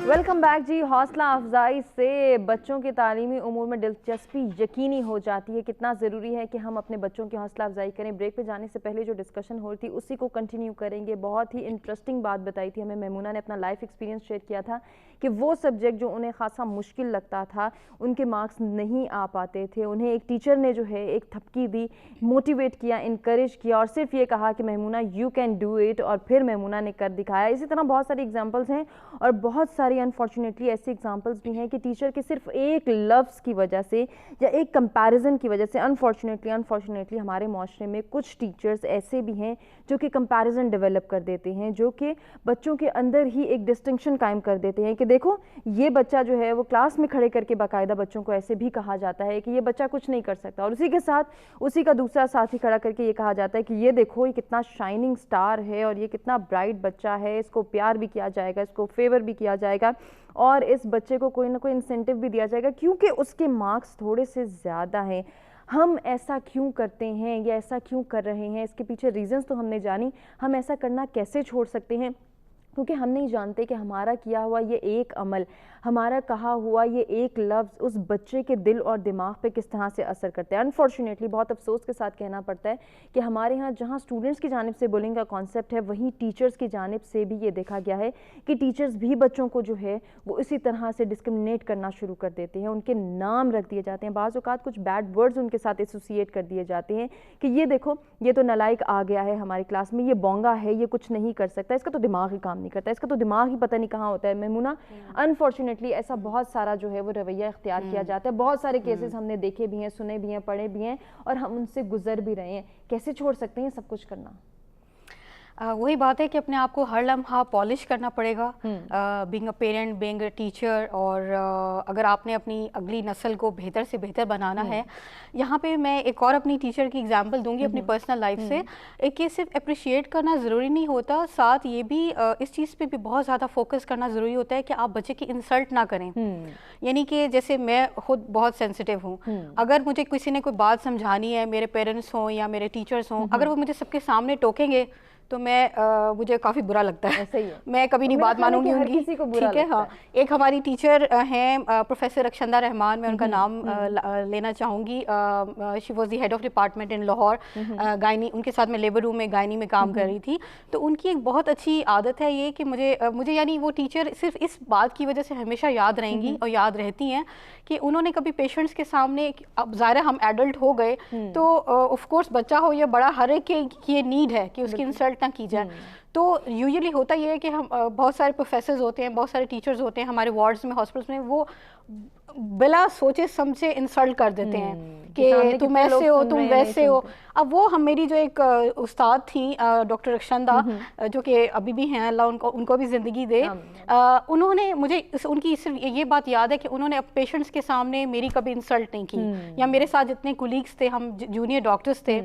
ویلکم بیک جی. حوصلہ افزائی سے بچوں کی تعلیمی امور میں دلچسپی یقینی ہو جاتی ہے. کتنا ضروری ہے کہ ہم اپنے بچوں کی حوصلہ افزائی کریں. بریک پہ جانے سے پہلے جو ڈسکشن ہو رہی تھی اسی کو کنٹینیو کریں گے. بہت ہی انٹرسٹنگ بات بتائی تھی ہمیں میمونہ نے، اپنا لائف ایکسپیرینس شیئر کیا تھا کہ وہ سبجیکٹ جو انہیں خاصا مشکل لگتا تھا، ان کے مارکس نہیں آ پاتے تھے، انہیں ایک ٹیچر نے جو ہے ایک تھپکی دی، موٹیویٹ کیا، انکریج کیا اور صرف یہ کہا کہ Maimoona you can do it, اور پھر میمونہ نے کر دکھایا. اسی طرح بہت ساری ایگزامپلس ہیں اور بہت ساری انفارچونیٹلی ایسے ایگزامپلس بھی ہیں کہ ٹیچر کے صرف ایک لفظ کی وجہ سے یا ایک کمپیریزن کی وجہ سے انفارچونیٹلی ہمارے معاشرے میں کچھ ٹیچرز ایسے بھی ہیں جو کہ کمپیریزن ڈیولپ کر دیتے ہیں، جو کہ بچوں کے اندر ہی ایک ڈسٹنکشن قائم کر دیتے ہیں کہ دیکھو یہ بچہ جو ہے وہ کلاس میں کھڑے کر کے باقاعدہ بچوں کو ایسے بھی کہا جاتا ہے کہ یہ بچہ کچھ نہیں کر سکتا، اور اسی کے ساتھ اسی کا دوسرا ساتھی کھڑا کر کے یہ کہا جاتا ہے کہ یہ دیکھو یہ کتنا شائننگ سٹار ہے اور یہ کتنا برائٹ بچہ ہے، اس کو پیار بھی کیا جائے گا، اس کو فیور بھی کیا جائے گا، اور اس بچے کو کوئی نہ کوئی انسینٹیو بھی دیا جائے گا کیونکہ اس کے مارکس تھوڑے سے زیادہ ہیں۔ ہم ایسا کیوں کرتے ہیں یا ایسا کیوں کر رہے ہیں، اس کے پیچھے ریزنز تو ہم نے جانی، ہم ایسا کرنا کیسے چھوڑ سکتے ہیں؟ کیونکہ ہم نہیں جانتے کہ ہمارا کیا ہوا یہ ایک عمل، ہمارا کہا ہوا یہ ایک لفظ اس بچے کے دل اور دماغ پہ کس طرح سے اثر کرتا ہے۔ انفارچونیٹلی بہت افسوس کے ساتھ کہنا پڑتا ہے کہ ہمارے ہاں جہاں اسٹوڈنٹس کی جانب سے بولنگ کا کانسیپٹ ہے، وہیں ٹیچرز کی جانب سے بھی یہ دیکھا گیا ہے کہ ٹیچرز بھی بچوں کو جو ہے وہ اسی طرح سے ڈسکرمنیٹ کرنا شروع کر دیتے ہیں، ان کے نام رکھ دیے جاتے ہیں، بعض اوقات کچھ بیڈ ورڈز ان کے ساتھ ایسوسیٹ کر دیے جاتے ہیں کہ یہ دیکھو یہ تو نالائق آ گیا ہے ہماری کلاس میں، یہ بونگا ہے، یہ کچھ نہیں کر سکتا، اس کا تو دماغ ہی کام نہیں کرتا، اس کا تو دماغ ہی پتہ نہیں کہاں ہوتا ہے۔ میمونہ، انفارچونیٹلی ایسا بہت سارا جو ہے وہ رویہ اختیار کیا جاتا ہے، بہت سارے کیسز ہم نے دیکھے بھی ہیں، سنے بھی ہیں، پڑھے بھی ہیں، اور ہم ان سے گزر بھی رہے ہیں۔ کیسے چھوڑ سکتے ہیں سب کچھ کرنا؟ وہی بات ہے کہ اپنے آپ کو ہر لمحہ پالش کرنا پڑے گا، being a parent, being a teacher, اور اگر آپ نے اپنی اگلی نسل کو بہتر سے بہتر بنانا ہے۔ یہاں پہ میں ایک اور اپنی ٹیچر کی اگزامپل دوں گی اپنی پرسنل لائف سے، کہ صرف اپریشیٹ کرنا ضروری نہیں ہوتا، ساتھ یہ بھی اس چیز پہ بھی بہت زیادہ فوکس کرنا ضروری ہوتا ہے کہ آپ بچے کی انسلٹ نہ کریں۔ یعنی کہ جیسے میں خود بہت سینسٹیو ہوں، اگر مجھے کسی نے کوئی بات سمجھانی ہے، میرے پیرنٹس ہوں یا میرے ٹیچرس ہوں، اگر وہ مجھے سب کے سامنے ٹوکیں گے تو مجھے کافی برا لگتا ہے، میں کبھی نہیں بات مانوں گی ان کی، ٹھیک ہے؟ ہاں، ایک ہماری ٹیچر ہیں پروفیسر رکشندہ رحمان، میں ان کا نام لینا چاہوں گی، she was the head of department in Lahore, gynae, ان کے ساتھ میں لیبر روم میں گائنی میں کام کر رہی تھی۔ تو ان کی ایک بہت اچھی عادت ہے یہ کہ مجھے یعنی وہ ٹیچر صرف اس بات کی وجہ سے ہمیشہ یاد رہیں گی اور یاد رہتی ہیں کہ انہوں نے کبھی پیشنٹس کے سامنے، اب ظاہر ہم ایڈلٹ ہو گئے تو آف کورس بچہ ہو یا بڑا، ہر ایک کی یہ نیڈ ہے کہ اس کی انسلٹ نہ کی جائے۔ تو یوزلی ہوتا یہ ہے کہ ہم بہت سارے پروفیسرز ہوتے ہیں، بہت سارے ٹیچرز ہوتے ہیں ہمارے وارڈز میں، ہاسپٹلس میں، وہ بلا سوچے سمجھے انسلٹ کر دیتے ہیں کہ تم ایسے ہو، تم ویسے ہو۔ اب وہ میری جو ایک استاد تھیں ڈاکٹر رکشندہ، جو کہ ابھی بھی ہیں، اللہ ان کو بھی زندگی دے، انہوں نے مجھے ان کی صرف یہ بات یاد ہے کہ انہوں نے اب پیشنٹس کے سامنے میری کبھی انسلٹ نہیں کی، یا میرے ساتھ جتنے کولیگس تھے، ہم جونیئر ڈاکٹرس تھے،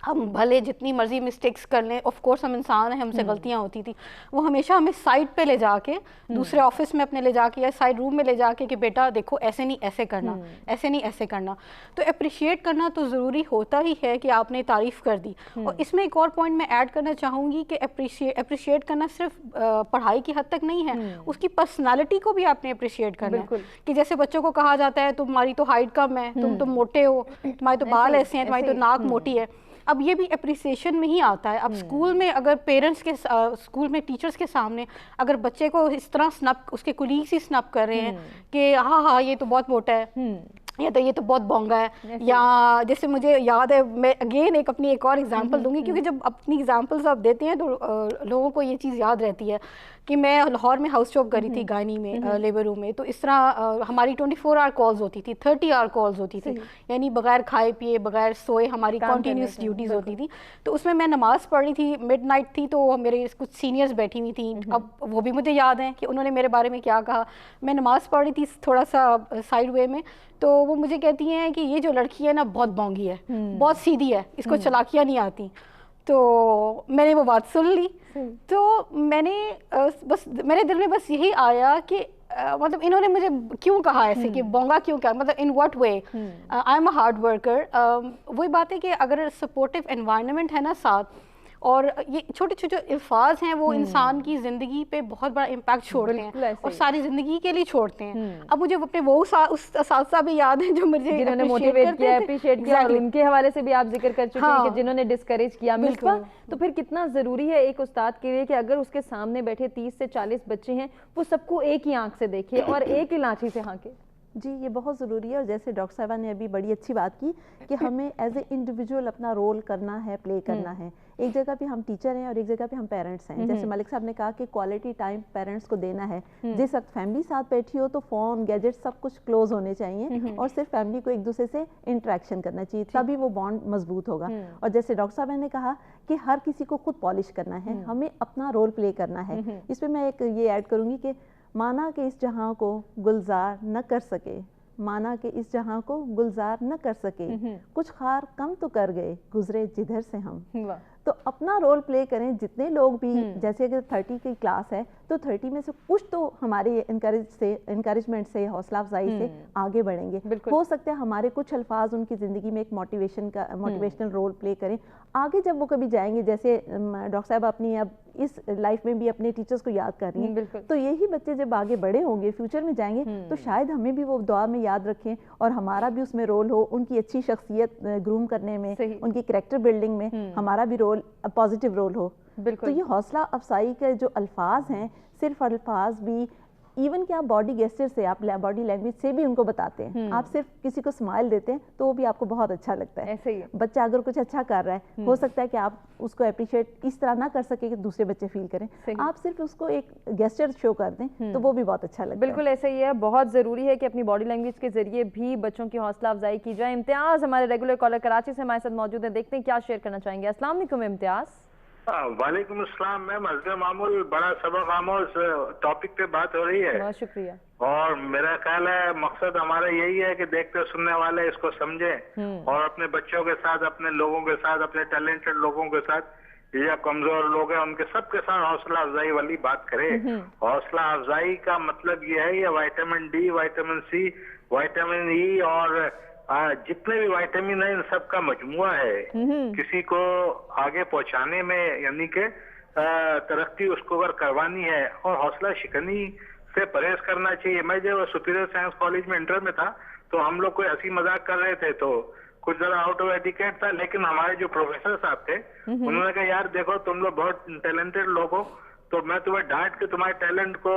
ہم بھلے جتنی مرضی مسٹیکس کر لیں، آف کورس ہم انسان ہیں، ہم سے غلطیاں ہوتی تھی، وہ ہمیشہ ہمیں سائڈ پہ لے جا کے، دوسرے آفس میں اپنے لے جا کے یا سائڈ روم میں لے جا کے کہ بیٹا دیکھو ایسے نہیں ایسے کرنا، ایسے نہیں ایسے کرنا۔ تو اپریشیٹ کرنا تو ضروری ہوتا ہی ہے کہ آپ نے تعریف کر دی۔ اور اس میں ایک اور پوائنٹ میں ایڈ کرنا چاہوں گی کہ اپریشیٹ کرنا صرف پڑھائی کی حد تک نہیں ہے، اس کی پرسنالٹی کو بھی آپ نے اپریشیٹ کرنا ہے، کہ جیسے بچوں کو کہا جاتا ہے تمہاری تو ہائٹ کم ہے، تم موٹے ہو، تمہارے تو بال ایسے ہیں، تمہاری تو ناک موٹی ہے۔ اب یہ بھی اپریسیشن میں ہی آتا ہے۔ اب اسکول میں اگر پیرنٹس کے اسکول میں ٹیچرس کے سامنے اگر بچے کو اس طرح سنپ، اس کے کولیگس ہی سنپ کر رہے ہیں کہ ہاں یہ تو بہت موٹا ہے، یہ تو بہت بونگا ہے، یا جیسے مجھے یاد ہے، میں اگین اپنی ایک اور ایگزامپل دوں گی، کیونکہ جب اپنی ایگزامپلس آپ دیتے ہیں تو لوگوں کو یہ چیز یاد رہتی ہے کہ میں لاہور میں ہاؤس جاب کری تھی گائنی میں، لیبر روم میں، تو اس طرح ہماری 24 آور کالز ہوتی تھی، 30 آور کالز ہوتی تھی، یعنی بغیر کھائے پیے، بغیر سوئے ہماری کنٹینیوس ڈیوٹیز ہوتی تھی۔ تو اس میں میں نماز پڑھ رہی تھی، مڈ نائٹ تھی، تو میرے کچھ سینئرز بیٹھی ہوئی تھیں، اب وہ بھی مجھے یاد ہیں کہ انہوں نے میرے بارے میں کیا کہا۔ میں نماز پڑھ رہی تھی تھوڑا سا سائڈ وے میں، تو وہ مجھے کہتی ہیں کہ یہ جو لڑکی ہے نا بہت بونگی ہے، بہت سیدھی ہے، اس کو چلاکیاں نہیں آتی۔ تو میں نے وہ بات سن لی، تو میں نے بس میرے دل میں بس یہی آیا کہ مطلب انہوں نے مجھے کیوں کہا ایسے کہ بونگا کیوں کہا، مطلب in what way, I am a hard worker. وہی بات ہے کہ اگر سپورٹیو انوائرمنٹ ہے نا ساتھ، اور یہ چھوٹے چھوٹے الفاظ ہیں وہ انسان کی زندگی پہ بہت بڑا امپیکٹ چھوڑتے ہیں اور ساری زندگی کے لیے چھوڑتے ہیں۔ اب مجھے اپنے وہ اساتذہ بھی یاد ہیں جو مجھے جنہوں نے موٹیویٹ کیا، اپریشیٹ کیا، اور ان کے حوالے سے بھی آپ ذکر کر چکے ہیں کہ جنہوں نے ڈسکریج کیا۔ مصباح، تو پھر کتنا ضروری ہے ایک استاد کے لیے کہ اگر اس کے سامنے بیٹھے 30 سے 40 بچے ہیں، وہ سب کو ایک ہی آنکھ سے دیکھے اور ایک ہی لاٹھی سے ہانکے؟ جی یہ بہت ضروری ہے، اور جیسے ڈاکٹر صاحبہ نے ابھی بڑی اچھی بات کی کہ ہمیں ایز اے انڈیویجول اپنا رول کرنا ہے، پلے کرنا ہے. ایک جگہ پہ ہم ٹیچر ہیں اور ایک جگہ پہ ہم پیرنٹس ہیں. جیسے ملک صاحب نے کہا کہ کوالٹی ٹائم پیرنٹس کو دینا ہے. جس وقت فیملی ساتھ بیٹھی ہو تو فون گیجٹ سب کچھ کلوز ہونے چاہیے اور صرف فیملی کو ایک دوسرے سے انٹریکشن کرنا چاہیے، تبھی وہ بانڈ مضبوط ہوگا. اور جیسے ڈاکٹر صاحب نے کہا کہ ہر کسی کو خود پالش کرنا ہے، ہمیں اپنا رول پلے کرنا ہے. اس پہ میں ایک یہ ایڈ کروں گی کہ مانا کہ اس جہاں کو گلزار نہ کر سکے، مانا کہ اس جہاں کو گلزار نہ کر سکے، کچھ خار کم تو کر گئے گزرے جدھر سے ہم. تو اپنا رول پلے کریں. جتنے لوگ بھی جیسے اگر 30 کی کلاس ہے تو 30 میں سے کچھ تو ہمارے انکریجمنٹ سے، حوصلہ افزائی سے آگے بڑھیں گے. ہو سکتا ہے ہمارے کچھ الفاظ ان کی زندگی میں ایک موٹیویشنل رول پلے کریں. آگے جب وہ کبھی جائیں گے، جیسے ڈاکٹر صاحب اپنی اب اس لائف میں بھی اپنے ٹیچرز کو یاد کر رہی ہیں، تو یہی بچے جب آگے بڑے ہوں گے، فیوچر میں جائیں گے، تو شاید ہمیں بھی وہ دعا میں یاد رکھیں اور ہمارا بھی اس میں رول ہو. ان کی اچھی شخصیت گروم کرنے میں، ان کی کریکٹر بلڈنگ میں ہمارا بھی رول پازیٹیو رول ہو. تو یہ حوصلہ افزائی کے جو الفاظ ہیں، صرف الفاظ بھی ایون کہ آپ باڈی گیسچر سے، آپ باڈی لینگویج سے بھی ان کو بتاتے ہیں. آپ صرف کسی کو اسمائل دیتے ہیں تو وہ بھی آپ کو بہت اچھا لگتا ہے. ایسے ہی بچہ اگر کچھ اچھا کر رہا ہے، ہو سکتا ہے کہ آپ اس کو اپریشیٹ اس طرح نہ کر سکے کہ دوسرے بچے فیل کریں. آپ صرف اس کو ایک گیسچر شو کر دیں تو وہ بھی بہت اچھا لگتا ہے. بالکل ایسا ہی ہے. بہت ضروری ہے کہ اپنی باڈی لینگویج کے ذریعے بھی بچوں کی حوصلہ افزائی کی جائے. امتیاز ہمارے ریگولر کالر کراچی سے ہمارے ساتھ موجود ہیں، دیکھتے ہیں کیا شیئر کرنا چاہیں گے. السلام علیکم امتیاز. وعلیکم السلام میم. حضرت معمول بڑا سبق آموز ٹاپک پہ بات ہو رہی ہے. بہت شکریہ. اور میرا خیال ہے مقصد ہمارا یہی ہے کہ دیکھتے سننے والے اس کو سمجھیں اور اپنے بچوں کے ساتھ، اپنے لوگوں کے ساتھ، اپنے ٹیلنٹڈ لوگوں کے ساتھ یا کمزور لوگ ہیں ان کے سب کے ساتھ حوصلہ افزائی والی بات کریں. حوصلہ افزائی کا مطلب یہ ہے یہ vitamin D, vitamin C, vitamin E اور جتنے بھی وائٹامن ہیں ان سب کا مجموعہ ہے. کسی کو آگے پہنچانے میں یعنی کہ ترقی اس کو اگر کروانی ہے اور حوصلہ شکنی سے پرہیز کرنا چاہیے. میں جب سپیریئر سائنس کالج میں انٹر میں تھا تو ہم لوگ کوئی ہنسی مذاق کر رہے تھے تو کچھ ذرا آؤٹ آف ایٹیکیٹ تھا، لیکن ہمارے جو پروفیسر صاحب تھے انہوں نے کہا یار دیکھو تم لوگ بہت ٹیلنٹڈ لوگ ہو تو میں تمہیں ڈانٹ کے تمہارے ٹیلنٹ کو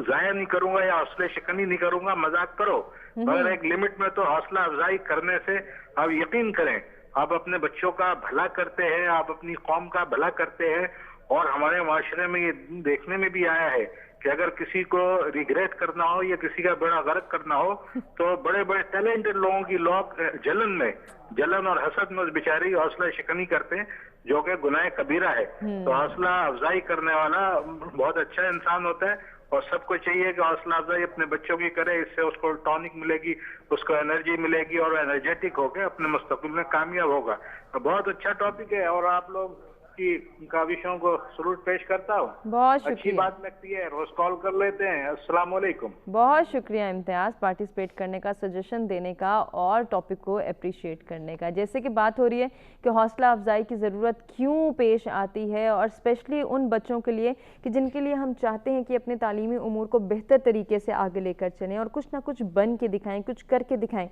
ضائع نہیں کروں گا یا حوصلہ شکنی نہیں کروں گا، مذاق کرو مگر ایک لمٹ میں. تو حوصلہ افزائی کرنے سے آپ یقین کریں آپ اپنے بچوں کا بھلا کرتے ہیں، آپ اپنی قوم کا بھلا کرتے ہیں. اور ہمارے معاشرے میں یہ دیکھنے میں بھی آیا ہے کہ اگر کسی کو ریگریٹ کرنا ہو یا کسی کا بڑا غرق کرنا ہو تو بڑے بڑے ٹیلنٹڈ لوگوں کی لوگ جلن اور حسد میں بیچاری حوصلہ شکنی کرتے ہیں جو کہ گناہ کبیرہ ہے. تو حوصلہ افزائی کرنے والا بہت اچھا انسان ہوتا ہے اور سب کو چاہیے کہ حوصلہ افزائی اپنے بچوں کی کرے. اس سے اس کو ٹونک ملے گی، اس کو انرجی ملے گی اور انرجیٹک ہو کے اپنے مستقبل میں کامیاب ہوگا. بہت اچھا ٹاپک ہے اور آپ لوگ کی کاوشوں کو سلوٹ پیش کرتا ہوں. بہت شکریہ. اچھی بات لگتی ہے، روز کال کر لیتے ہیں. السلام علیکم. بہت شکریہ امتیاز پارٹیسپیٹ کرنے کا، سجیشن دینے کا اور ٹاپک کو اپریشیٹ کرنے کا. جیسے کہ بات ہو رہی ہے کہ حوصلہ افزائی کی ضرورت کیوں پیش آتی ہے اور اسپیشلی ان بچوں کے لیے کہ جن کے لیے ہم چاہتے ہیں کہ اپنے تعلیمی امور کو بہتر طریقے سے آگے لے کر چلیں اور کچھ نہ کچھ بن کے دکھائیں، کچھ کر کے دکھائیں.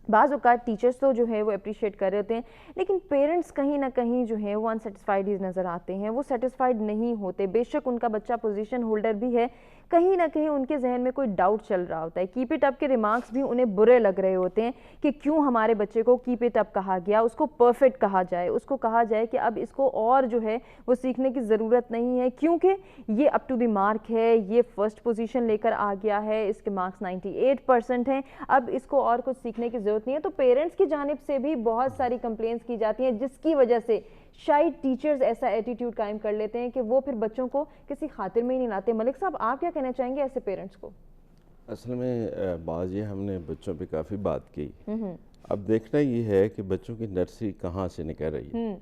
بعض اوقات ٹیچرز تو جو ہے وہ اپریشیٹ کر رہے ہوتے ہیں لیکن پیرنٹس کہیں نہ کہیں جو ہے وہ انسیٹسفائیڈ ہی نظر آتے ہیں، وہ سیٹسفائیڈ نہیں ہوتے. بے شک ان کا بچہ پوزیشن ہولڈر بھی ہے، کہیں نہ کہیں ان کے ذہن میں کوئی ڈاؤٹ چل رہا ہوتا ہے. کیپ اٹ اپ کے ریمارکس بھی انہیں برے لگ رہے ہوتے ہیں کہ کیوں ہمارے بچے کو کیپ اٹ اپ کہا گیا، اس کو پرفیکٹ کہا جائے، اس کو کہا جائے کہ اب اس کو اور جو ہے وہ سیکھنے کی ضرورت نہیں ہے کیونکہ یہ اپ ٹو دی مارک ہے، یہ فرسٹ پوزیشن لے کر آ گیا ہے، اس کے مارکس 98% ہیں، اب اس کو اور کچھ سیکھنے کی ضرورت نہیں ہے. تو پیرنٹس کی جانب سے بھی بہت ساری کمپلینس کی جاتی ہیں جس کی وجہ سے شاید ٹیچرز ایسا ایٹیٹیوڈ قائم کر لیتے ہیں کہ وہ پھر بچوں کو کسی خاطر میں ہی نہیں لاتے. ملک صاحب آپ کیا کہنا چاہیں گے ایسے پیرنٹس کو؟ اصل میں بعض یہ ہم نے بچوں پہ کافی بات کی. اب دیکھنا یہ ہے کہ بچوں کی نرسری کہاں سے نکل رہی ہے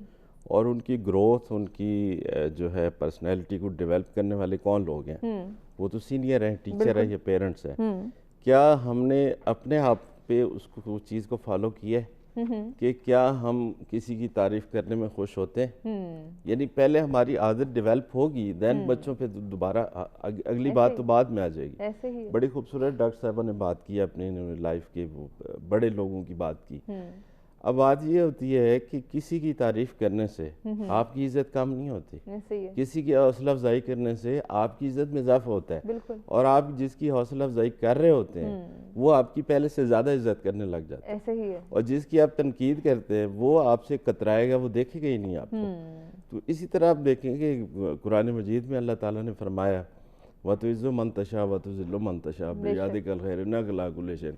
اور ان کی گروتھ، ان کی جو ہے پرسنالٹی کو ڈیولپ کرنے والے کون لوگ ہیں. وہ تو سینئر ہیں، ٹیچر ہیں یا پیرنٹس ہیں. کیا ہم نے اپنے آپ پہ اس کو چیز کو فالو کیا ہے کہ کیا ہم کسی کی تعریف کرنے میں خوش ہوتے ہیں؟ یعنی پہلے ہماری عادت ڈیولپ ہوگی دین بچوں پہ دوبارہ اگلی بات تو بعد میں آ جائے گی. بڑی خوبصورت ڈاکٹر صاحبہ نے بات کی اپنی لائف کے، وہ بڑے لوگوں کی بات کی. اب بات یہ ہوتی ہے کہ کسی کی تعریف کرنے سے آپ کی عزت کم نہیں ہوتی، کسی کی حوصلہ افزائی کرنے سے آپ کی عزت میں اضافہ ہوتا ہے، اور آپ جس کی حوصلہ افزائی کر رہے ہوتے ہیں وہ آپ کی پہلے سے زیادہ عزت کرنے لگ جاتا ہے، ایسے ہی ہے، اور جس کی آپ تنقید کرتے ہیں وہ آپ سے کترائے گا، وہ دیکھے گا ہی نہیں آپ کو۔ تو اسی طرح آپ دیکھیں کہ قرآن مجید میں اللہ تعالیٰ نے فرمایا وَتُعِزُّ مَن تَشَاءُ وَتُذِلُّ مَن تَشَاءُ بِیَدِکَ الْخَیرُ اِنَّکَ عَلیٰ کُلِّ شَیْءٍ۔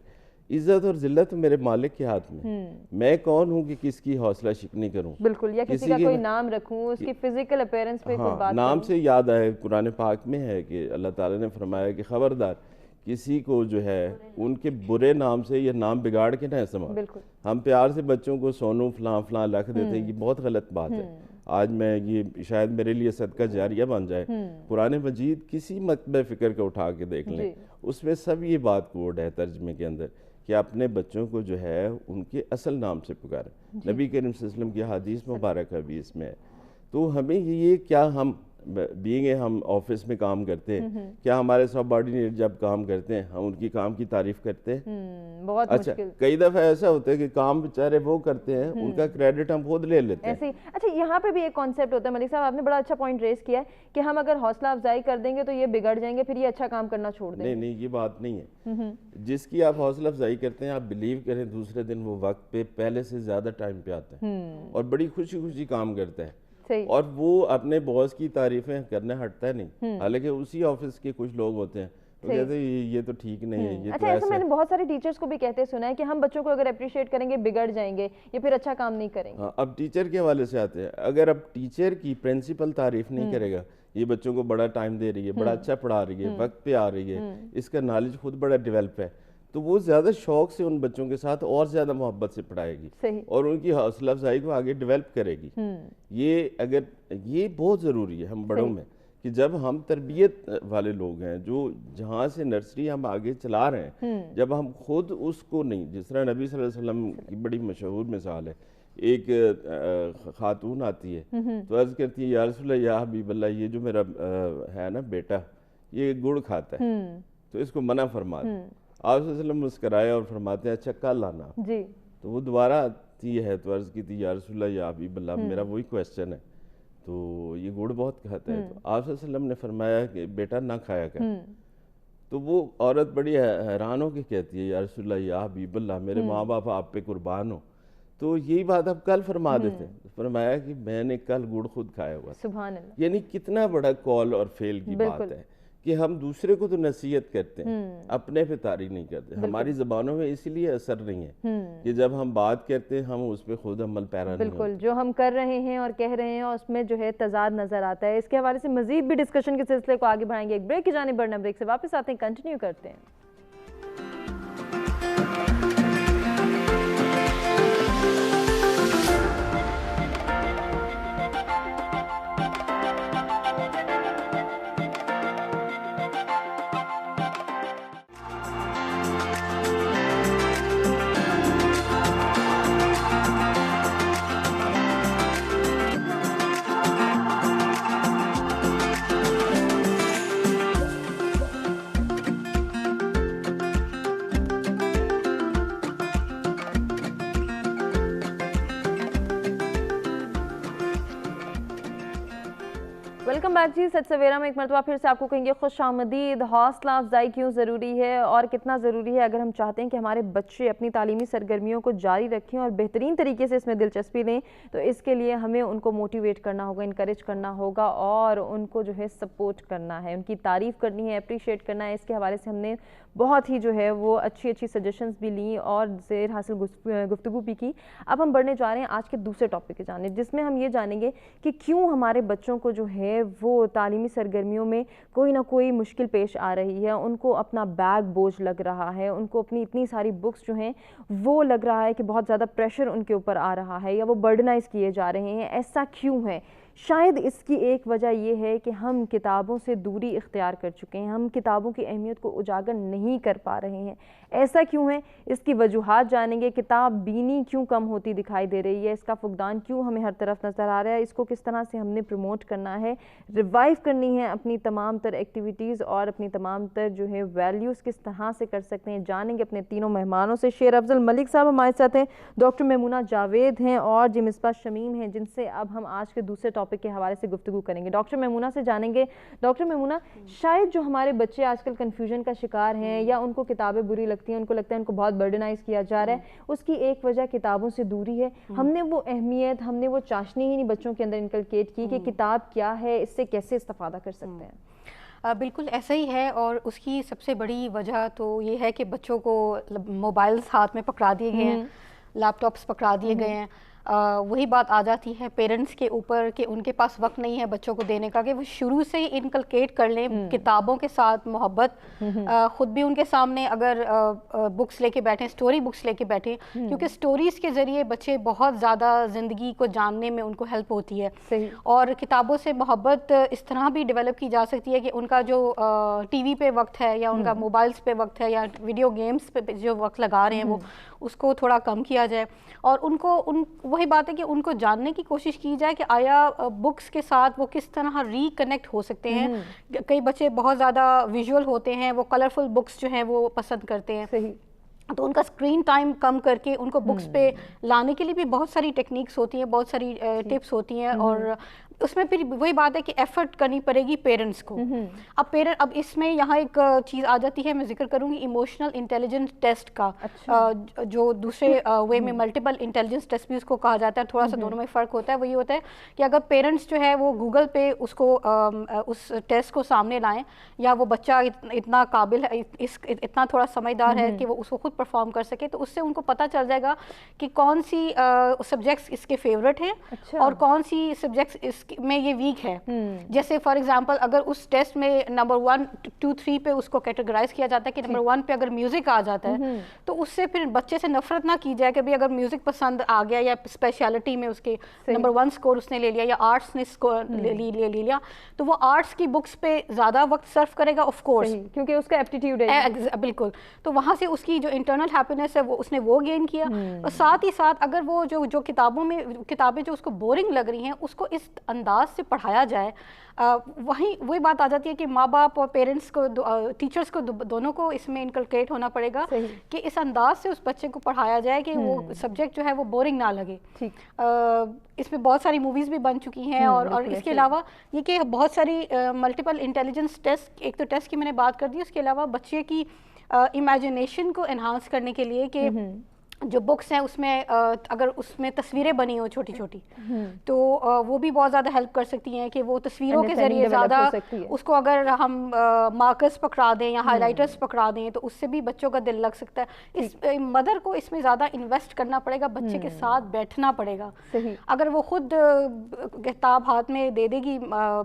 عزت اور ذلت میرے مالک کے ہاتھ میں، میں کون ہوں کہ کس کی حوصلہ شکنی کروں، بالکل، یا کسی کا کوئی نام رکھوں، اس کی فزیکل اپیرنس پہ کوئی بات کروں۔ نام سے یاد آئے قرآن پاک میں ہے کہ اللہ تعالیٰ نے فرمایا کہ خبردار کسی کو جو ہے ان کے برے نام سے یہ نام بگاڑ کے نہ استعمال۔ ہم پیار سے بچوں کو سونو فلاں فلاں لکھ دیتے ہیں، یہ بہت غلط بات ہے۔ آج میں یہ شاید میرے لیے صدقہ جاریہ بن جائے، قرآن مجید کسی مکتبہ فکر کا اٹھا کے دیکھ لیں، اس میں سب یہ بات کوڈ ہے ترجمے کے اندر کہ اپنے بچوں کو جو ہے ان کے اصل نام سے پکاریں۔ نبی کریم صلی اللہ علیہ وسلم کی حدیث مبارکہ بھی اس میں ہے۔ تو ہمیں یہ کیا ہم بینگ ہم آفس میں کام کرتے ہیں، کیا ہمارے سب آرڈینیٹ جب کام کرتے ہیں ہم ان کی کام کی تعریف کرتے ہیں؟ بہت اچھا، کئی دفعہ ایسا ہوتا ہے کہ کام بیچارے وہ کرتے ہیں، ان کا کریڈٹ ہم خود لے لیتے ہیں۔ اچھا، یہاں پہ بھی ایک کانسیپٹ ہوتا ہے ملک صاحب، آپ نے بڑا اچھا پوائنٹ ریز کیا ہے کہ ہم اگر حوصلہ افزائی کر دیں گے تو یہ بگڑ جائیں گے، پھر یہ اچھا کام کرنا چھوڑ دیں گے۔ نہیں، یہ بات نہیں ہے۔ جس کی آپ حوصلہ افزائی کرتے ہیں، آپ بلیو کریں دوسرے دن وہ وقت پہ پہلے سے زیادہ ٹائم پہ آتا ہے اور بڑی خوشی خوشی کام کرتا ہے، اور وہ اپنے باس کی تعریفیں کرنے ہٹتا ہے نہیں، حالانکہ اسی آفس کے کچھ لوگ ہوتے ہیں تو کہتے ہیں یہ تو ٹھیک نہیں ہے۔ اچھا، ایسا میں نے بہت سارے ٹیچرز کو بھی کہتے سنا ہے کہ ہم بچوں کو اگر اپریشیٹ کریں گے بگڑ جائیں گے یا پھر اچھا کام نہیں کریں گے۔ اب ٹیچر کے حوالے سے آتے ہیں، اگر اب ٹیچر کی پرنسپل تعریف نہیں کرے گا، یہ بچوں کو بڑا ٹائم دے رہی ہے، بڑا اچھا پڑھا رہی ہے، وقت پہ آ رہی ہے، اس کا نالج خود بڑا ڈیولپ ہے، تو وہ زیادہ شوق سے ان بچوں کے ساتھ اور زیادہ محبت سے پڑھائے گی اور ان کی حوصلہ افزائی کو آگے ڈیولپ کرے گی۔ یہ بہت ضروری ہے ہم بڑوں میں کہ جب ہم تربیت والے لوگ ہیں، جو جہاں سے نرسری ہم آگے چلا رہے ہیں، جب ہم خود اس کو نہیں، جس طرح نبی صلی اللہ علیہ وسلم کی بڑی مشہور مثال ہے، ایک خاتون آتی ہے تو عرض کرتی ہے یا رسول اللہ یا حبیب اللہ، یہ جو میرا ہے نا بیٹا یہ گڑ کھاتا ہے تو اس کو منع فرما دیں۔ آپ صلی اللہ علیہ وسلم مسکرائے اور فرماتے ہیں اچھا کل آنا، تو وہ دوبارہ آتی ہے تو عرض کی تھی یا رسول اللہ یا حبیب اللہ، میرا وہی کویسچن ہے، تو یہ گڑ بہت کھاتا ہے، تو آپ صلی اللہ علیہ وسلم نے فرمایا کہ بیٹا نہ کھایا کر۔ تو وہ عورت بڑی حیران ہو کے کہتی ہے یا رسول اللہ یا حبیب اللہ، میرے ماں باپ آپ پہ قربان ہو، تو یہی بات آپ کل فرما دیتے ہیں۔ فرمایا کہ میں نے کل گڑ خود کھایا ہوا۔ سبحان اللہ، یعنی کتنا بڑا کال اور فیل کی بات ہے کہ ہم دوسرے کو تو نصیحت کرتے ہیں، اپنے پہ تعریف نہیں کرتے۔ ہماری زبانوں میں اس لیے اثر نہیں ہے کہ جب ہم بات کرتے ہیں ہم اس پہ خود عمل پیرا نہیں ہوتے۔ بالکل، جو ہم کر رہے ہیں اور کہہ رہے ہیں اس میں جو ہے تضاد نظر آتا ہے۔ اس کے حوالے سے مزید بھی ڈسکشن کے سلسلے کو آگے بڑھائیں گے، ایک بریک کی جانب بڑھنا، بریک سے واپس آتے ہیں، کنٹینیو کرتے ہیں۔ ویلکم بیک جی، سچ سویرا میں ایک مرتبہ پھر سے آپ کو کہیں گے خوش آمدید۔ حوصلہ افزائی کیوں ضروری ہے اور کتنا ضروری ہے اگر ہم چاہتے ہیں کہ ہمارے بچے اپنی تعلیمی سرگرمیوں کو جاری رکھیں اور بہترین طریقے سے اس میں دلچسپی لیں، تو اس کے لیے ہمیں ان کو موٹیویٹ کرنا ہوگا، انکریج کرنا ہوگا اور ان کو جو ہے سپورٹ کرنا ہے، ان کی تعریف کرنی ہے، اپریشیٹ کرنا ہے۔ اس کے حوالے سے ہم نے بہت ہی جو ہے وہ اچھی سجیشنز بھی لیں اور زیر حاصل گفتگو بھی کی۔ اب ہم بڑھنے جا رہے ہیں آج کے دوسرے ٹاپک کی جانب، جس میں ہم یہ جانیں گے کہ کیوں ہمارے بچوں کو جو ہے وہ تعلیمی سرگرمیوں میں کوئی نہ کوئی مشکل پیش آ رہی ہے، ان کو اپنا بیگ بوجھ لگ رہا ہے، ان کو اپنی اتنی ساری بکس جو ہیں وہ لگ رہا ہے کہ بہت زیادہ پریشر ان کے اوپر آ رہا ہے یا وہ برڈنائز کیے جا رہے ہیں۔ ایسا کیوں ہے؟ شاید اس کی ایک وجہ یہ ہے کہ ہم کتابوں سے دوری اختیار کر چکے ہیں, ہم کتابوں کی اہمیت کو اجاگر نہیں کر پا رہے ہیں. ایسا کیوں ہے؟ اس کی وجوہات جانیں گے. کتاب بینی کیوں کم ہوتی دکھائی دے رہی ہے, اس کا فقدان کیوں ہمیں ہر طرف نظر آ رہا ہے, اس کو کس طرح سے ہم نے پروموٹ کرنا ہے, ریوائیو کرنی ہے اپنی تمام تر ایکٹیویٹیز اور اپنی تمام تر جو ہے ویلیوز کس طرح سے کر سکتے ہیں, جانیں گے اپنے تینوں مہمانوں سے. شیر افضل ملک صاحب ہمارے ساتھ ہیں, ڈاکٹر میمونہ جاوید ہیں اور جی مصباح شمیم ہیں, جن سے اب ہم آج کے دوسرے ٹاپک کے حوالے سے گفتگو کریں گے. ڈاکٹر میمونہ سے جانیں گے. ڈاکٹر میمونہ, شاید جو ہمارے بچے آج کل کنفیوژن کا شکار ہیں یا ان کو کتابیں بری لگتی ہیں, ان کو لگتا ہے ان کو بہت برڈنائز کیا جا رہا ہے, اس کی ایک وجہ کتابوں سے دوری ہے. ہم نے وہ اہمیت, ہم نے وہ چاشنی ہی نہیں بچوں کے اندر انکلکیٹ کی کہ کتاب کیا ہے, اس سے کیسے استفادہ کر سکتے ہیں. بالکل ایسا ہی ہے, اور اس کی سب سے بڑی وجہ تو یہ ہے کہ بچوں کو موبائلز ہاتھ میں پکڑا دیے گئے ہیں, لیپ ٹاپس پکڑا دیے گئے ہیں. وہی بات آ جاتی ہے پیرنٹس کے اوپر کہ ان کے پاس وقت نہیں ہے بچوں کو دینے کا, کہ وہ شروع سے ہی انکلکیٹ کر لیں کتابوں کے ساتھ محبت. خود بھی ان کے سامنے اگر بکس لے کے بیٹھیں, اسٹوری بکس لے کے بیٹھیں, کیونکہ اسٹوریز کے ذریعے بچے بہت زیادہ زندگی کو جاننے میں ان کو ہیلپ ہوتی ہے. اور کتابوں سے محبت اس طرح بھی ڈیولپ کی جا سکتی ہے کہ ان کا جو ٹی وی پہ وقت ہے یا ان کا موبائلس پہ وقت ہے یا ویڈیو گیمز پہ جو وقت لگا رہے ہیں وہ اس کو تھوڑا کم کیا جائے. اور ان کو وہی بات ہے کہ ان کو جاننے کی کوشش کی جائے کہ آیا بکس کے ساتھ وہ کس طرح ری کنیکٹ ہو سکتے ہیں. کئی بچے بہت زیادہ ویژول ہوتے ہیں, وہ کلرفل بکس جو ہیں وہ پسند کرتے ہیں. تو ان کا اسکرین ٹائم کم کر کے ان کو بکس پہ لانے کے لیے بھی بہت ساری ٹیکنیکس ہوتی ہیں, بہت ساری ٹپس ہوتی ہیں. اور اس میں پھر وہی بات ہے کہ ایفرٹ کرنی پڑے گی پیرنٹس کو. اب اس میں یہاں ایک چیز آ جاتی ہے, میں ذکر کروں گی ایموشنل انٹیلیجنس ٹیسٹ کا, جو دوسرے وے میں ملٹیپل انٹیلیجنس ٹیسٹ بھی اس کو کہا جاتا ہے. تھوڑا سا دونوں میں فرق ہوتا ہے. وہی ہوتا ہے کہ اگر پیرنٹس جو ہے وہ گوگل پہ اس کو اس ٹیسٹ کو سامنے لائیں, یا وہ بچہ اتنا قابل ہے, اتنا تھوڑا سمجھدار ہے کہ وہ اس کو خود پرفارم کر سکے, تو اس سے ان کو پتہ چل جائے گا کہ کون سی سبجیکٹس اس کے فیوریٹ ہیں اور کون سی سبجیکٹس اس میں یہ ویک ہے. جیسے فار ایگزامپل اگر اس ٹیسٹ میں نمبر 1 2 3 پہ اس کو کیٹیگرائز کیا جاتا ہے کہ نمبر 1 پہ اگر میوزک آ جاتا ہے, تو اس سے پھر بچے سے نفرت نہ کی جائے کہ اگر میوزک پسند آ گیا یا اسپیشلٹی میں اس کے نمبر 1 اسکور اس نے لے لیا یا آرٹس نے لے لیا, تو وہ آرٹس کی بکس پہ زیادہ وقت صرف کرے گا آف کورس, کیونکہ اس کا ایپٹیٹیوڈ ہے. بالکل. تو وہاں سے اس کی جو انٹرنل ہیپینس ہے وہ اس نے وہ گین کیا. اور ساتھ ہی ساتھ اگر وہ جو کتابیں جو اس کو بورنگ لگ رہی ہیں اس کو اس انداز سے پڑھایا جائے, وہی بات آ جاتی ہے کہ ماں باپ اور پیرنٹس کو, ٹیچرس کو, دونوں کو اس میں انکلکیٹ ہونا پڑے گا کہ اس انداز سے اس بچے کو پڑھایا جائے کہ وہ سبجیکٹ جو ہے وہ بورنگ نہ لگے. اس میں بہت ساری موویز بھی بن چکی ہیں, اور اس کے علاوہ یہ کہ بہت ساری ملٹیپل انٹیلیجنس ٹیسٹ, ایک تو ٹیسٹ کی میں نے بات کر دی, اس کے علاوہ بچے کی امیجنیشن کو انہانس کرنے کے لیے کہ جو بکس ہیں اس میں اگر اس میں تصویریں بنی ہوں چھوٹی چھوٹی, تو وہ بھی بہت زیادہ ہیلپ کر سکتی ہیں کہ وہ تصویروں کے ذریعے زیادہ اس کو اگر ہم مارکرز پکڑا دیں یا ہائی لائٹرز پکڑا دیں تو اس سے بھی بچوں کا دل لگ سکتا ہے. اس مدر کو اس میں زیادہ انویسٹ کرنا پڑے گا, بچے کے ساتھ بیٹھنا پڑے گا. اگر وہ خود کتاب ہاتھ میں دے دے گی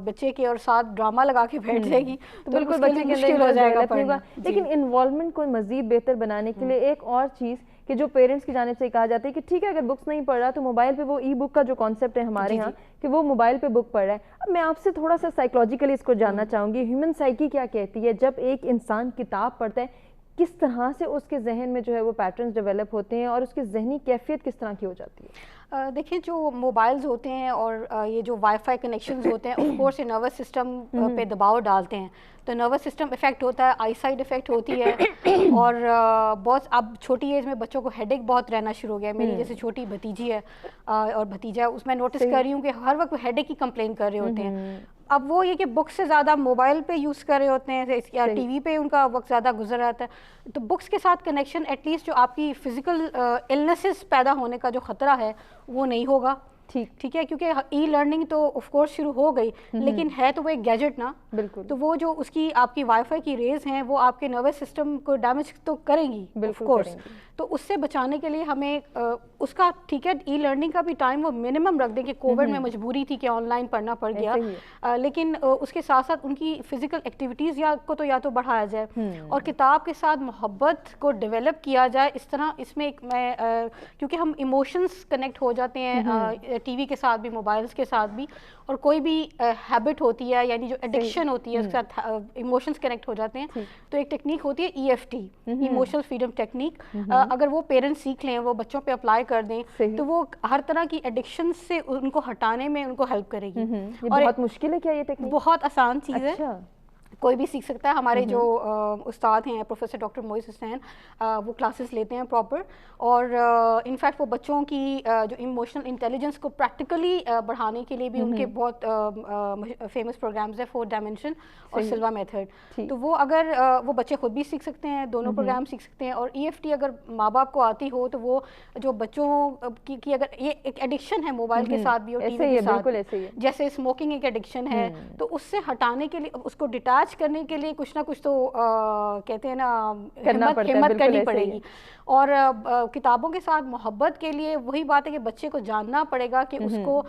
بچے کے اور ساتھ ڈرامہ لگا کے بیٹھ جائے گی تو بالکل بچے کے مشکل ہو جائے گا. لیکن انوالومنٹ کو مزید بہتر بنانے کے لیے ایک اور چیز کہ جو پیرنٹس کی جانب سے کہا جاتا ہے کہ ٹھیک ہے اگر بکس نہیں پڑھ رہا تو موبائل پہ وہ ای بک کا جو کانسیپٹ ہے ہمارے ہاں کہ وہ موبائل پہ بک پڑھ رہا ہے. اب میں آپ سے تھوڑا سا سائیکولوجیکلی اس کو جاننا چاہوں گی, ہیومن سائیکی کیا کہتی ہے جب ایک انسان کتاب پڑھتا ہے, کس طرح سے اس کے ذہن میں جو ہے وہ پیٹرنز ڈیولپ ہوتے ہیں اور اس کی ذہنی کیفیت کس طرح کی ہو جاتی ہے؟ دیکھیں جو موبائلز ہوتے ہیں اور یہ جو وائی فائی کنیکشنز ہوتے ہیں آف کورس یہ نروس سسٹم پہ دباؤ ڈالتے ہیں, تو نروس سسٹم افیکٹ ہوتا ہے, آئی سائٹ افیکٹ ہوتی ہے, اور بہت اب چھوٹی ایج میں بچوں کو ہیڈ ایک بہت رہنا شروع ہو گیا. میری جیسے چھوٹی بھتیجی ہے اور بھتیجا, اس میں نوٹس کر رہی ہوں کہ ہر وقت ہیڈ ایک کی کمپلین کر رہے ہوتے ہیں. اب وہ یہ کہ بکس سے زیادہ موبائل پہ یوز کر رہے ہوتے ہیں یا ٹی وی پہ ان کا وقت زیادہ گزر رہتا ہے, تو بکس کے ساتھ کنیکشن ایٹ لیسٹ جو آپ کی فزیکل النیسز پیدا ہونے کا جو خطرہ ہے وہ نہیں ہوگا. ٹھیک ہے, کیونکہ ای لرننگ تو آف کورس شروع ہو گئی, لیکن ہے تو وہ ایک گیجٹ نا, بالکل. تو وہ جو اس کی آپ کی وائی فائی کی ریز ہیں وہ آپ کے نروس سسٹم کو ڈیمیج تو کریں گی آف کورس. تو اس سے بچانے کے لیے ہمیں اس کا ٹھیک ہے ای لرننگ کا بھی ٹائم وہ منیمم رکھ دیں کہ کووڈ میں مجبوری تھی کہ آن لائن پڑھنا پڑ گیا، لیکن اس کے ساتھ ساتھ ان کی فزیکل ایکٹیویٹیز یا تو بڑھایا جائے اور کتاب کے ساتھ محبت کو ڈیولپ کیا جائے. اس طرح اس میں میں کیونکہ ہم ایموشنز کنیکٹ ہو جاتے ہیں ٹی وی کے ساتھ بھی، موبائلز کے ساتھ بھی، اور کوئی بھی ہیبٹ ہوتی ہے یعنی جو ایڈکشن ہوتی ہے اس کے ساتھ ایموشنز کنیکٹ ہو جاتے ہیں. تو ایک ٹیکنیک ہوتی ہے EFT، ایموشنل فریڈم ٹیکنیک. اگر وہ پیرنٹس سیکھ لیں، وہ بچوں پہ اپلائی کر دیں تو وہ ہر طرح کی ایڈکشن سے ان کو ہٹانے میں ان کو ہیلپ کرے گی. اور بہت مشکل ہے کیا یہ ٹیکنیک؟ بہت آسان چیز ہے، کوئی بھی سیکھ سکتا ہے. ہمارے جو استاد ہیں پروفیسر ڈاکٹر موئز حسین، وہ کلاسز لیتے ہیں پراپر، اور انفیکٹ وہ بچوں کی جو ایموشنل انٹیلیجنس کو پریکٹیکلی بڑھانے کے لیے بھی ان کے بہت فیمس پروگرامز ہیں، 4 ڈائمینشن اور سلوا میتھڈ. تو وہ اگر وہ بچے خود بھی سیکھ سکتے ہیں، دونوں پروگرام سیکھ سکتے ہیں. اور EFT اگر ماں باپ کو آتی ہو تو وہ جو بچوں کی اگر یہ ایک ایڈکشن ہے موبائل کے ساتھ بھی اور ٹی وی کے ساتھ، جیسے اسموکنگ ایک ایڈکشن ہے، تو اس سے ہٹانے کے لیے، اس کو ڈیٹیچ کرنے کے لیے کچھ نہ کچھ تو کہتے ہیں نا ہمت کرنی پڑے گی. اور کتابوں کے ساتھ محبت کے لیے وہی بات ہے کہ بچے کو جاننا پڑے گا کہ اس کو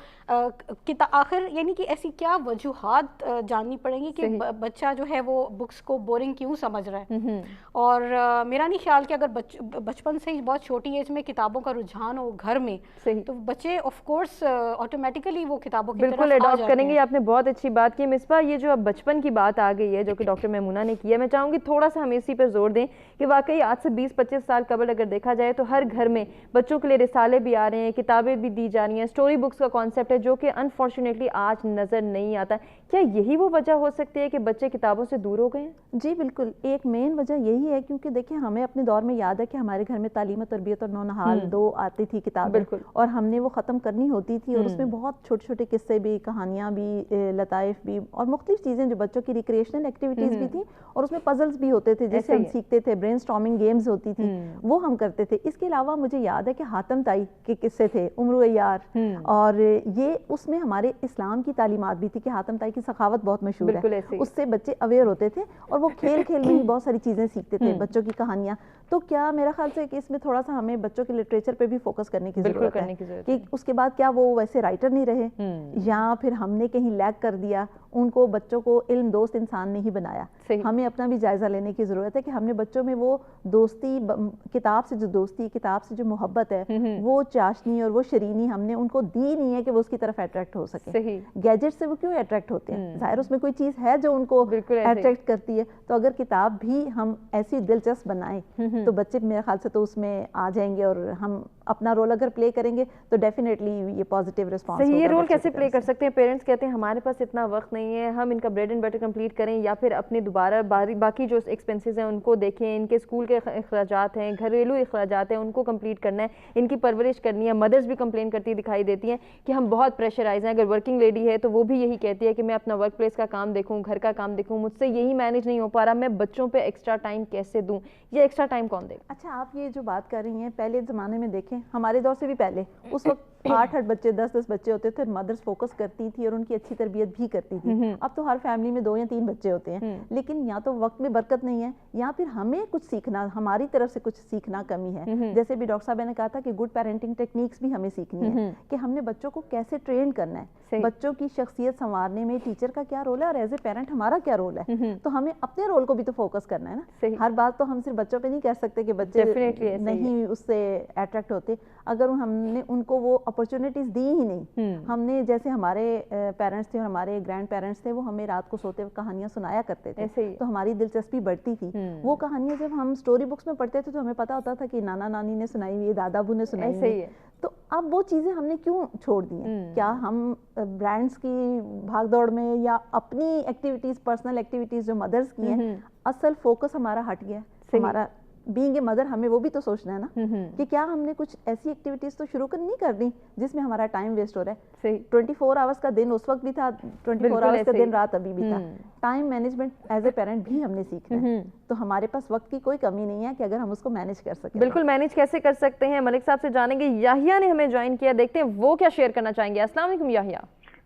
آخر یعنی کہ ایسی کیا وجوہات جاننی پڑیں گی کہ بچہ جو ہے وہ بکس کو بورنگ کیوں سمجھ رہا ہے. اور میرا نہیں خیال کہ اگر بچپن سے ہی بہت چھوٹی ایج میں کتابوں کا رجحان ہو گھر میں تو بچے آف کورس آٹومیٹیکلی وہ کتابوں کی بالکل اڈاپٹ کریں گے. آپ نے بہت اچھی بات کی مصباح. یہ جو اب بچپن کی بات آ گئی ہے جو کہ ڈاکٹر میمونہ نے کی ہے، میں چاہوں گی تھوڑا سا ہمیں اسی پہ زور دیں کہ واقعی آج سے 20-25 سال قبل اگر دیکھا جائے تو ہر گھر میں بچوں کے لیے رسالے بھی آ رہے ہیں، کتابیں بھی دی جا رہی ہیں، اسٹوری بکس کا کانسیپٹ ہے جو کہ انفارچونیٹلی آج نظر نہیں آتا. کیا یہی وہ وجہ ہو سکتی ہے کہ بچے کتابوں سے دور ہو گئے ہیں؟ جی بالکل، ایک مین وجہ یہی ہے کیونکہ دیکھیں ہمیں اپنے دور میں یاد ہے کہ ہمارے گھر میں تعلیم و تربیت اور نونہال 2 آتی تھی کتابیں، اور ہم نے وہ ختم کرنی ہوتی تھی، اور اس میں بہت چھوٹے چھوٹے قصے بھی، کہانیاں بھی، لطائف بھی، اور مختلف چیزیں جو بچوں کی ریکریشنل ایکٹیویٹیز بھی تھی، اور اس میں پزلز بھی ہوتے تھے جیسے ہم سیکھتے تھے، برین سٹارمنگ گیمز ہوتی تھی، وہ ہم کرتے تھے. اس کے علاوہ مجھے یاد ہے کہ حاتم طائی کے قصے تھے، عمرو عیار، اور یہ اس میں ہمارے اسلام کی تعلیمات بھی تھی کہ حاتم طائی کی سخاوت بہت مشہور ہے، اس سے بچے اویئر ہوتے تھے، اور وہ کھیل کھیل میں ہی بہت ساری چیزیں سیکھتے تھے، بچوں کی کہانیاں. تو کیا میرا خیال سے کہ اس میں تھوڑا سا ہمیں بچوں کے لٹریچر پہ بھی فوکس کرنے کی ضرورت ہے کہ اس کے بعد کیا وہ ویسے رائٹر نہیں رہے، یا پھر ہم نے کہیں لیگ کر دیا، ان کو بچوں کو علم دوست انسان نہیں بنایا. ہمیں اپنا بھی جائزہ لینے کی ضرورت ہے کہ ہم نے بچوں میں وہ دوستی، کتاب سے جو دوستی، کتاب سے جو محبت ہے، وہ چاشنی اور وہ شرینی ہم نے ان کو دی نہیں ہے کہ وہ اس کی طرف اٹریکٹ ہو سکے. گیجٹ سے وہ کیوں اٹریکٹ ہوتے ہیں؟ ظاہر اس میں کوئی چیز ہے جو ان کو اٹریکٹ کرتی ہے. تو اگر کتاب بھی ہم ایسی دلچسپ بنائیں تو بچے میرے خیال سے تو اس میں آ جائیں گے، اور ہم اپنا رول اگر پلے کریں گے تو ڈیفینیٹلی یہ پازیٹیو رسپانس ہوگا. یہ رول کیسے پلے کر سکتے ہیں؟ پیرنٹس کہتے ہیں ہمارے پاس اتنا وقت نہیں ہے، ہم ان کا بریڈ اینڈ بٹر کمپلیٹ کریں، یا پھر اپنے دوبارہ باقی جو ایکسپینسز ہیں ان کو دیکھیں، ان کے اسکول کے اخراجات ہیں، گھریلو اخراجات ہیں، ان کو کمپلیٹ کرنا ہے، ان کی پرورش کرنی ہے. مدرس بھی کمپلین کرتی دکھائی دیتی ہیں کہ ہم بہت پریشرائز ہیں. اگر ورکنگ لیڈی ہے تو وہ بھی یہی کہتی ہے کہ میں اپنا ورک پلیس کا کام دیکھوں، گھر کا کام دیکھوں، مجھ سے یہی مینیج نہیں ہو پا رہا، میں بچوں پہ ایکسٹرا ٹائم کیسے دوں؟ یہ ایکسٹرا ٹائم کون دے گا؟ اچھا، آپ یہ جو بات کر رہی ہیں، پہلے زمانے میں دیکھیں، ہمارے دور سے بھی پہلے، اس وقت 8 بچے 10 بچے ہوتے تھے، مدرس فوکس کرتی تھی اور ان کی اچھی تربیت بھی کرتی تھی. اب تو ہر فیملی میں 2 یا 3 بچے ہوتے ہیں، لیکن یا تو وقت میں برکت نہیں ہے، یا پھر ہمیں کچھ سیکھنا، ہماری طرف سے کچھ سیکھنا کمی ہے. جیسے بھی ڈاکٹر صاحب نے کہا تھا کہ گڈ پیرنٹنگ ٹیکنیکس بھی ہمیں سیکھنی ہے کہ ہم نے بچوں کو کیسے ٹرین کرنا ہے، بچوں کی شخصیت سنوارنے میں ٹیچر کا کیا رول ہے، اور ایز اے پیرنٹ ہمارا کیا رول ہے. تو ہمیں اپنے رول کو بھی تو فوکس کرنا ہے نا. ہر بات تو ہم صرف بچوں پہ نہیں کہہ سکتے کہ بچے نہیں اس سے اٹریکٹ ہوتے. اگر ہم نے ان کو وہ اپرچونٹیز دی ہی نہیں، ہم نے جیسے ہمارے پیرنٹس تھے اور ہمارے گرینڈ پیرنٹس تھے، وہ ہمیں رات کو سوتے وقت کہانیاں سنایا کرتے تھے، تو ہماری دلچسپی بڑھتی تھی. وہ کہانیاں جب ہم اسٹوری بکس میں پڑھتے تھے تو ہمیں پتا ہوتا تھا کہ نانا نانی نے سنائی ہوئی ہے، دادا ابو نے سنائی ہوئی ہے. تو اب وہ چیزیں ہم نے کیوں چھوڑ دی ہیں؟ کیا ہم برانڈس کی بھاگ دوڑ میں یا اپنی ایکٹیویٹیز، پرسنل ایکٹیویٹیز جو مدرس کی ہیں، اصل فوکس ہمارا ہٹ گیا؟ ہمارا بینگ اے مدر ہمیں وہ بھی تو سوچنا ہے نا کہ کیا ہم نے کچھ ایسی ایکٹیویٹیز تو شروع نہیں کر دی جس میں ہمارا ٹائم ویسٹ ہو رہا ہے. 24 آورس کا دن اس وقت بھی تھا، 24 آورس کا دن رات ابھی بھی تھا. Time management as a parent بھی ہم نے سیکھنا ہے. تو ہمارے پاس وقت کی کوئی کمی نہیں ہے کہ اگر ہم اس کو مینیج کر سکیں. بالکل مینیج کیسے کر سکتے ہیں ملک صاحب سے جانیں گے. یاحیہ نے ہمیں جوائن کیا، دیکھتے ہیں وہ کیا شیئر کرنا چاہیں گے. السلام علیکم یاحیہ.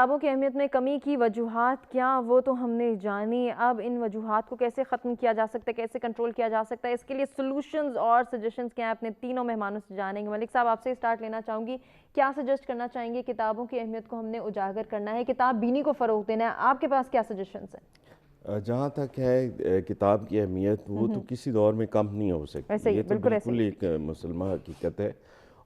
کتابوں کی اہمیت میں کمی کی وجوہات کیا وہ تو ہم نے جانی، اب ان وجوہات کو کیسے ختم کیا جا سکتا ہے، کیسے کنٹرول کیا جا سکتا ہے، اس کے لیے سولوشنز اور سجیشنز کیا ہیں اپنے تینوں مہمانوں سے جانیں گے۔ ملک صاحب آپ سے اسٹارٹ لینا چاہوں گی، کیا سجیسٹ کرنا چاہیں گے؟ کتابوں کی اہمیت کو ہم نے اجاگر کرنا ہے، کتاب بینی کو فروغ دینا ہے، آپ کے پاس کیا سجیشنز ہیں؟ جہاں تک ہے کتاب کی اہمیت وہ تو کسی دور میں کم نہیں ہو سکتی، یہ تو بالکل ایک مسلمہ حقیقت ہے۔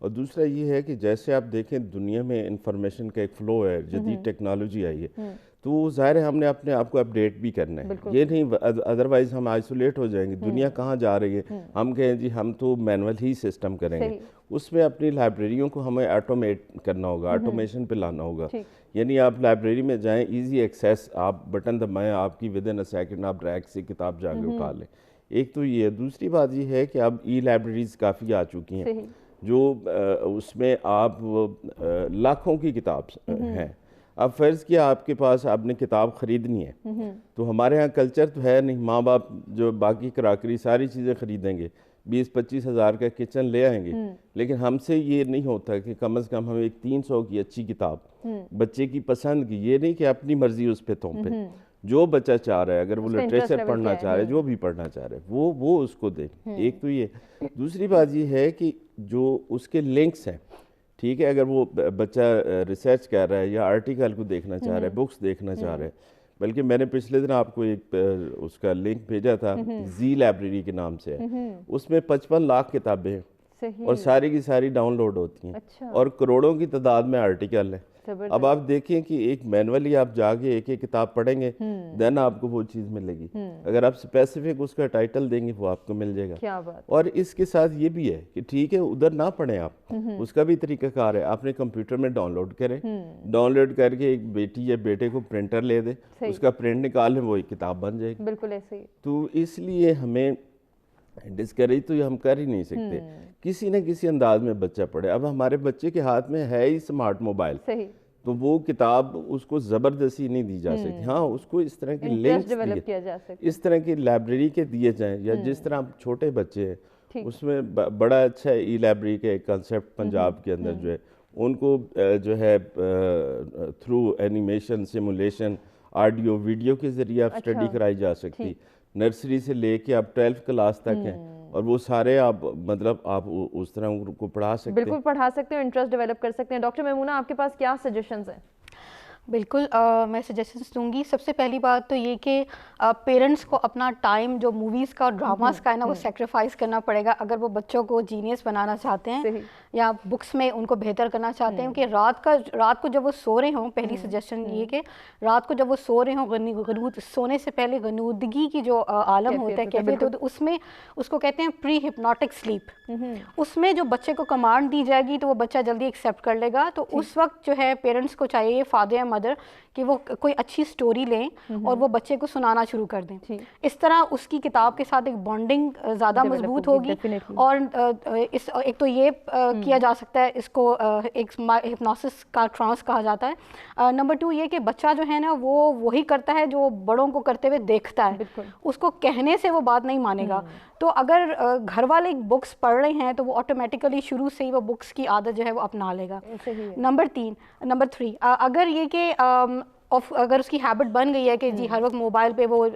اور دوسرا یہ ہے کہ جیسے آپ دیکھیں دنیا میں انفارمیشن کا ایک فلو ہے، جدید ٹیکنالوجی آئی ہے، تو ظاہر ہے ہم نے اپنے آپ کو اپڈیٹ بھی کرنا ہے، یہ نہیں ادروائز ہم آئسولیٹ ہو جائیں گے۔ دنیا کہاں جا رہی ہے، ہم کہیں جی ہم تو مینول ہی سسٹم کریں گے، اس میں اپنی لائبریریوں کو ہمیں آٹومیٹ کرنا ہوگا، آٹومیشن پہ لانا ہوگا۔ یعنی آپ لائبریری میں جائیں، ایزی ایکسیس، آپ بٹن دبائیں، آپ کی ودن اے سیکنڈ آپ ریک سے کتاب جا کے اٹھا لیں۔ ایک تو یہ ہے، دوسری بات یہ ہے کہ اب ای لائبریریز کافی آ چکی ہیں جو اس میں آپ لاکھوں کی کتاب ہیں۔ اب فرض کیا آپ کے پاس آپ نے کتاب خریدنی ہے، تو ہمارے ہاں کلچر تو ہے نہیں، ماں باپ جو باقی کراکری ساری چیزیں خریدیں گے، 20-25 ہزار کا کچن لے آئیں گے، لیکن ہم سے یہ نہیں ہوتا کہ کم از کم ہمیں ایک 300 کی اچھی کتاب بچے کی پسند کی، یہ نہیں کہ اپنی مرضی اس پہ تھوپے، جو بچہ چاہ رہا ہے، اگر وہ لٹریچر پڑھنا چاہ رہا ہے، جو بھی پڑھنا چاہ رہا ہے وہ اس کو دے۔ ایک تو یہ، دوسری بات یہ ہے کہ جو اس کے لنکس ہیں، ٹھیک ہے، اگر وہ بچہ ریسرچ کر رہا ہے یا آرٹیکل کو دیکھنا چاہ رہا ہے، بکس دیکھنا چاہ رہا ہے، بلکہ میں نے پچھلے دن آپ کو ایک اس کا لنک بھیجا تھا، زی لائبریری کے نام سے ہے، اس میں 55 لاکھ کتابیں ہیں اور ساری کی ساری ڈاؤن لوڈ ہوتی ہیں اور کروڑوں کی تعداد میں آرٹیکل ہیں۔ اب آپ دیکھیں کہ ایک مینولی آپ جا کے ایک ایک کتاب پڑھیں گے، دین آپ کو وہ چیز ملے گی، اگر آپ اسپیسیفک اس کا ٹائٹل دیں گے وہ آپ کو مل جائے گا۔ اور اس کے ساتھ یہ بھی ہے کہ ٹھیک ہے ادھر نہ پڑھیں آپ، اس کا بھی طریقہ کار ہے، آپ نے کمپیوٹر میں ڈاؤن لوڈ کریں، ڈاؤن لوڈ کر کے ایک بیٹی یا بیٹے کو پرنٹر لے دیں، اس کا پرنٹ نکال لیں، وہ ایک کتاب بن جائے گی۔ بالکل ایسے ہی۔ تو اس لیے ہمیں ڈسکریج تو ہم کر ہی نہیں سکتے، کسی نہ کسی انداز میں بچہ پڑھے۔ اب ہمارے بچے کے ہاتھ میں ہے ہی اسمارٹ موبائل، تو وہ کتاب اس کو زبردستی نہیں دی جا سکتی، ہاں اس کو اس طرح کی لنکس اس طرح کی لائبریری کے دیے جائیں، یا جس طرح چھوٹے بچے ہیں اس میں بڑا اچھا ای لائبریری کا ایک کنسیپٹ پنجاب کے اندر جو ہے، ان کو جو ہے through animation, simulation, audio video کے ذریعے آپ اسٹڈی کرائی جا سکتی، نرسری سے لے کے آپ 12 کلاس تک ہیں، اور وہ سارے آپ مطلب آپ اس طرح ان کو پڑھا سکتے ہیں، بالکل پڑھا سکتے ہیں، انٹرسٹ ڈیولپ کر سکتے ہیں۔ ڈاکٹر میمونہ آپ کے پاس کیا سجیشنز ہیں؟ بالکل میں سجیشنس دوں گی۔ سب سے پہلی بات تو یہ کہ پیرنٹس کو اپنا ٹائم جو موویز کا اور ڈراماز کا ہے نا وہ سیکریفائز کرنا پڑے گا اگر وہ بچوں کو جینیس بنانا چاہتے ہیں یا بکس میں ان کو بہتر کرنا چاہتے ہیں، کہ رات کو جب وہ سو رہے ہوں، پہلی سجیشن یہ کہ رات کو جب وہ سو رہے ہوں، سونے سے پہلے غنودگی کی جو عالم ہوتا ہے، کیفیت ہوتا ہے، اس میں اس کو کہتے ہیں پری ہپنوٹک سلیپ، اس میں جو بچے کو کمانڈ دی جائے گی تو وہ بچہ جلدی ایکسیپٹ کر لے گا۔ تو اس وقت جو ہے پیرنٹس کو چاہیے، فادر یا مدر، کہ وہ کوئی اچھی سٹوری لیں اور وہ بچے کو سنانا شروع کر دیں، اس طرح اس کی کتاب کے ساتھ ایک بانڈنگ زیادہ مضبوط ہوگی۔ اور ایک تو یہ کیا جا سکتا ہے، اس کو ایک ہپنوسس کا ٹرانس کہا جاتا ہے۔ نمبر 2 یہ کہ بچہ جو ہے نا وہ وہی کرتا ہے جو بڑوں کو کرتے ہوئے دیکھتا ہے، اس کو کہنے سے وہ بات نہیں مانے گا۔ تو اگر گھر والے بکس پڑھ رہے ہیں تو وہ آٹومیٹیکلی شروع سے ہی وہ بکس کی عادت جو ہے وہ اپنا لے گا۔ نمبر 3 اگر یہ کہ اگر اس کی ہیبٹ بن گئی ہے کہ جی ہر وقت موبائل پہ وہ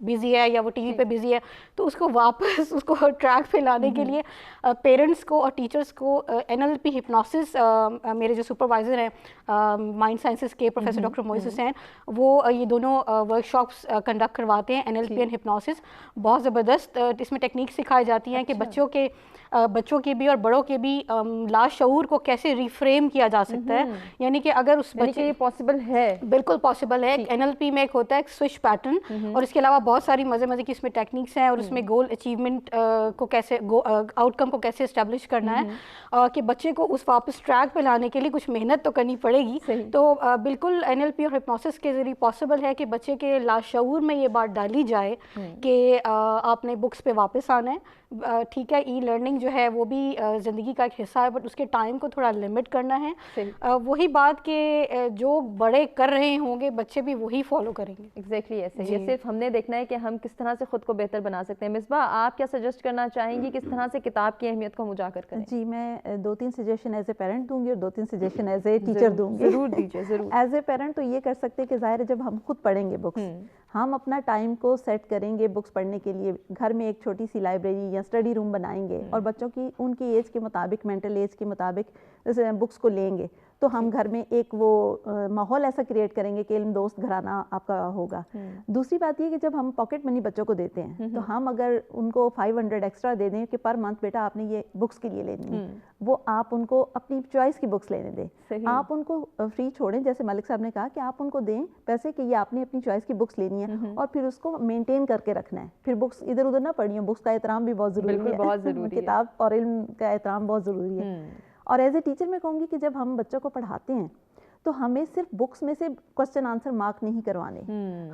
بزی ہے یا وہ ٹی وی پہ بزی ہے، تو اس کو واپس اس کو ٹریک پہ لانے کے لیے پیرنٹس کو اور ٹیچرس کو NLP ہپنوسس، میرے جو سپروائزر ہیں مائنڈ سائنسز کے پروفیسر ڈاکٹر موئز حسین، وہ یہ دونوں ورک شاپس کنڈکٹ کرواتے ہیں، NLP اینڈ ہپنوسس، بہت زبردست اس میں ٹیکنیک سکھائی جاتی ہیں کہ بچوں کے بھی اور بڑوں کے بھی لاشعور کو کیسے ریفریم کیا جا سکتا ہے، یعنی کہ اگر اس بچے پاسبل ہے، بالکل پاسبل ہے۔ NLP میں ایک ہوتا ہے ایک سوئچ پیٹرن، اور اس کے علاوہ بہت ساری مزے کی اس میں ٹیکنیکس ہیں، اور اس میں گول اچیومنٹ کو کیسے آؤٹ کم کو کیسے اسٹیبلش کرنا ہے، کہ بچے کو اس واپس ٹریک پہ لانے کے لیے کچھ محنت تو کرنی پڑے گی۔ تو بالکل NLP اور ہپنوسس کے ذریعے پاسبل ہے کہ بچے کے لاشعور میں یہ بات ڈالی جائے کہ آپ نے بکس پہ واپس آنا ہے۔ ٹھیک ہے، ای لرننگ جو ہے وہ بھی زندگی کا ایک حصہ ہے، بٹ اس کے ٹائم کو تھوڑا لمٹ کرنا ہے۔ وہی بات کہ جو لوگ بڑے کر رہے ہوں گے بچے بھی وہی فالو کریں گے. ایگزیکٹلی ایسے یہ صرف ہم نے دیکھنا ہے کہ ہم کس طرح سے خود کو بہتر بنا سکتے ہیں. مصباح آپ کیا سجیسٹ کرنا چاہیں گی کس طرح سے کتاب کی اہمیت کو ہم اجاگر کریں؟ جی میں 2-3 سجیشن ایز اے پیرنٹ دوں گی اور 2-3 سجیشن ایز اے ٹیچر دوں گی. ضرور دیجیے. ضرور. ایز اے پیرنٹ تو یہ کر سکتے ہیں کہ ظاہر ہے جب ہم خود پڑھیں گے بکس, ہم اپنا ٹائم کو سیٹ کریں گے بکس پڑھنے کے لیے, گھر میں ایک چھوٹی سی لائبریری یا اسٹڈی روم بنائیں گے اور بچوں کی ان کی ایج کے مطابق, مینٹل ایج کے مطابق بکس کو لیں گے, تو ہم گھر میں ایک وہ ماحول ایسا کریٹ کریں گے کہ علم دوست گھرانہ آپ کا ہوگا. دوسری بات یہ کہ جب ہم پاکٹ منی بچوں کو دیتے ہیں تو ہم اگر ان کو 500 ایکسٹرا دے دیں کہ پر منتھ بیٹا آپ نے یہ بکس کے لیے لینی ہے, وہ آپ ان کو اپنی چوائس کی بکس لینے دیں. آپ ان کو فری چھوڑیں, جیسے ملک صاحب نے کہا کہ آپ ان کو دیں پیسے کہ یہ آپ نے اپنی چوائس کی بکس لینی ہے اور پھر اس کو مینٹین کر کے رکھنا ہے. پھر بکس ادھر ادھر نہ پڑھیں, بکس کا احترام بھی بہت ضروری ہے, کتاب اور علم کا احترام بہت ضروری ہے. اور ایز اے ٹیچر میں کہوں گی کہ جب ہم بچوں کو پڑھاتے ہیں تو ہمیں صرف بکس میں سے کوسچن آنسر مارک نہیں کروانے,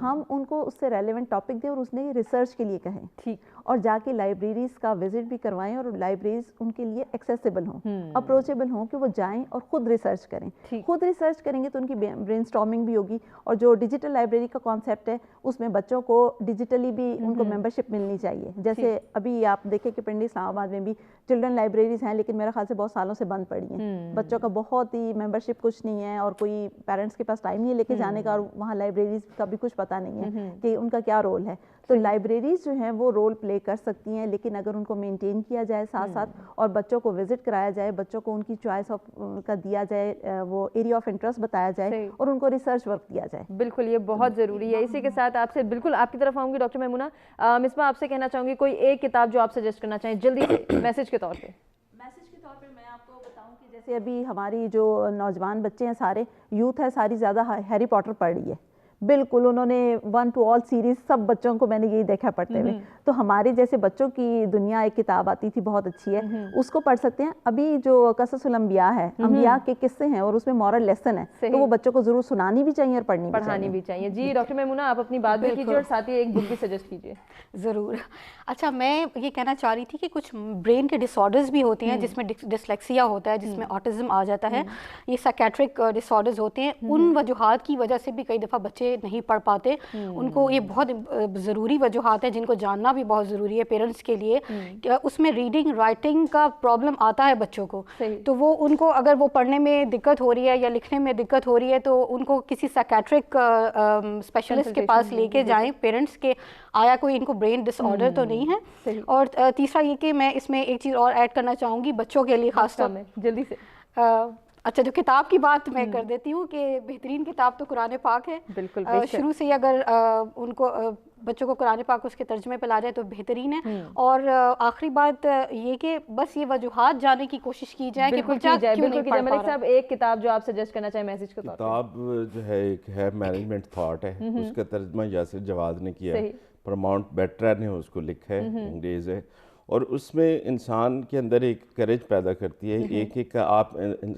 ہم ان کو اس سے ریلیونٹ ٹاپک دیں اور اس نے ریسرچ کے لیے کہیں, ٹھیک, اور جا کے لائبریریز کا وزٹ بھی کروائیں اور لائبریریز ان کے لیے ایکسیسیبل ہوں, اپروچیبل ہوں کہ وہ جائیں اور خود ریسرچ کریں. خود ریسرچ کریں گے تو ان کی برین اسٹارمنگ بھی ہوگی. اور جو ڈیجیٹل لائبریری کا کانسیپٹ ہے اس میں بچوں کو ڈیجیٹلی بھی ان کو ممبرشپ ملنی چاہیے. جیسے ابھی آپ دیکھیں کہ پنڈی اسلام آباد میں بھی چلڈرن لائبریریز ہیں, لیکن میرا خیال سے بہت سالوں سے بند پڑی ہیں. بچوں کا بہت ہی ممبرشپ کچھ نہیں ہے اور کوئی پیرنٹس کے پاس ٹائم نہیں ہے لے کے جانے کا, اور وہاں لائبریریز کا بھی کچھ پتہ نہیں ہے کہ ان کا کیا رول ہے. تو لائبریریز جو ہیں وہ رول پلے کر سکتی ہیں, لیکن اگر ان کو مینٹین کیا جائے ساتھ ساتھ اور بچوں کو وزٹ کرایا جائے, بچوں کو ان کی چوائس آف کا دیا جائے, وہ ایریا آف انٹرسٹ بتایا جائے اور ان کو ریسرچ ورک دیا جائے. بالکل یہ بہت ضروری ہے. اسی کے ساتھ آپ سے بالکل آپ کی طرف آؤں گی ڈاکٹر میمونہ. مصباح آپ سے کہنا چاہوں گی کوئی ایک کتاب جو آپ سجیسٹ کرنا چاہیں جلدی سے میسج کے طور پہ. میسج کے طور پہ میں آپ کو بتاؤں کہ جیسے ابھی ہماری جو نوجوان بچے ہیں, سارے یوتھ ہے, ساری زیادہ ہیری پاٹر پڑھ رہی ہے. بالکل انہوں نے 1 to all سیریز سب بچوں کو میں نے یہی دیکھا پڑھتے ہوئے. تو ہمارے جیسے بچوں کی دنیا ایک کتاب آتی تھی بہت اچھی ہے, اس کو پڑھ سکتے ہیں. ابھی جو قصص الانبیاء ہے, انبیاء کے قصے ہیں اور اس میں مورل لیسن ہے, تو وہ بچوں کو ضرور سنانی بھی چاہیے اور پڑھانی بھی چاہیے. جی ڈاکٹر میمونہ آپ اپنی بات بھی کیجیے اور ساتھ ہی ایک بک بھی سجیسٹ کیجیے. ضرور. اچھا میں یہ کہنا چاہ رہی تھی کہ کچھ برین کے ڈس آرڈرز بھی ہوتے ہیں جس میں ڈسلیکسیا ہوتا ہے, جس میں آٹزم آ جاتا ہے, یہ سائکیٹرک ڈس آرڈرز ہوتے ہیں. ان وجوہات کی وجہ سے بھی کئی دفعہ بچے نہیں پڑھ پاتے. ان کو یہ بہت ضروری وجوہات ہیں جن کو جاننا بھی بہت ضروری ہے پیرنٹس کے لیے. اس میں ریڈنگ رائٹنگ کا پرابلم آتا ہے بچوں کو, تو وہ ان کو اگر وہ پڑھنے میں دقت ہو رہی ہے یا لکھنے میں دقت ہو رہی ہے تو ان کو کسی سائکیٹرک اسپیشلسٹ کے پاس لے کے جائیں پیرنٹس کے, آیا کوئی ان کو برین ڈس آرڈر تو نہیں ہے. اور تیسرا یہ کہ میں اس میں ایک چیز اور ایڈ کرنا چاہوں گی بچوں کے لیے خاص طور میں جلدی سے. اچھا جو کتاب کی بات میں کر دیتی ہوں کہ بہترین کتاب تو قرآن پاک ہے. بالکل شروع سے ہی اگر ان کو بچوں کو قرآن پاک اس کے ترجمے پہ لا جائے تو بہترین ہے. اور آخری بات یہ کہ بس یہ وجوہات جاننے کی کوشش کی جائے کہ بچہ کیوں نہیں پڑھ پا رہا. ملک صاحب ایک کتاب جو آپ سجیسٹ کرنا چاہیں میسج کے طور پہ. کتاب جو ہے ایک ہے مینجمنٹ تھاٹ ہے, اس کا ترجمہ یاسر جواد نے کیا ہے, پرماؤنٹ بیٹرا نے اس کو لکھا ہے, انگریز ہے, اور اس میں انسان کے اندر ایک کریج پیدا کرتی ہے ایک ایک کا آپ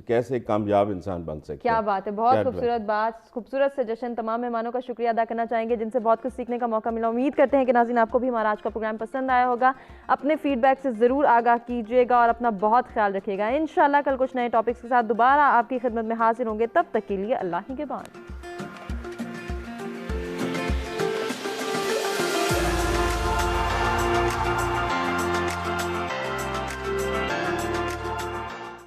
کیسے کامیاب انسان بن سکتے ہیں. کیا بات ہے, بہت خوبصورت بات, خوبصورت سجیشن. تمام مہمانوں کا شکریہ ادا کرنا چاہیں گے جن سے بہت کچھ سیکھنے کا موقع ملا. امید کرتے ہیں کہ ناظرین آپ کو بھی ہمارا آج کا پروگرام پسند آیا ہوگا. اپنے فیڈ بیک سے ضرور آگاہ کیجیے گا اور اپنا بہت خیال رکھیے گا. انشاءاللہ کل کچھ نئے ٹاپکس کے ساتھ دوبارہ آپ کی خدمت میں حاضر ہوں گے. تب تک کے لیے اللہ ہی کے بان.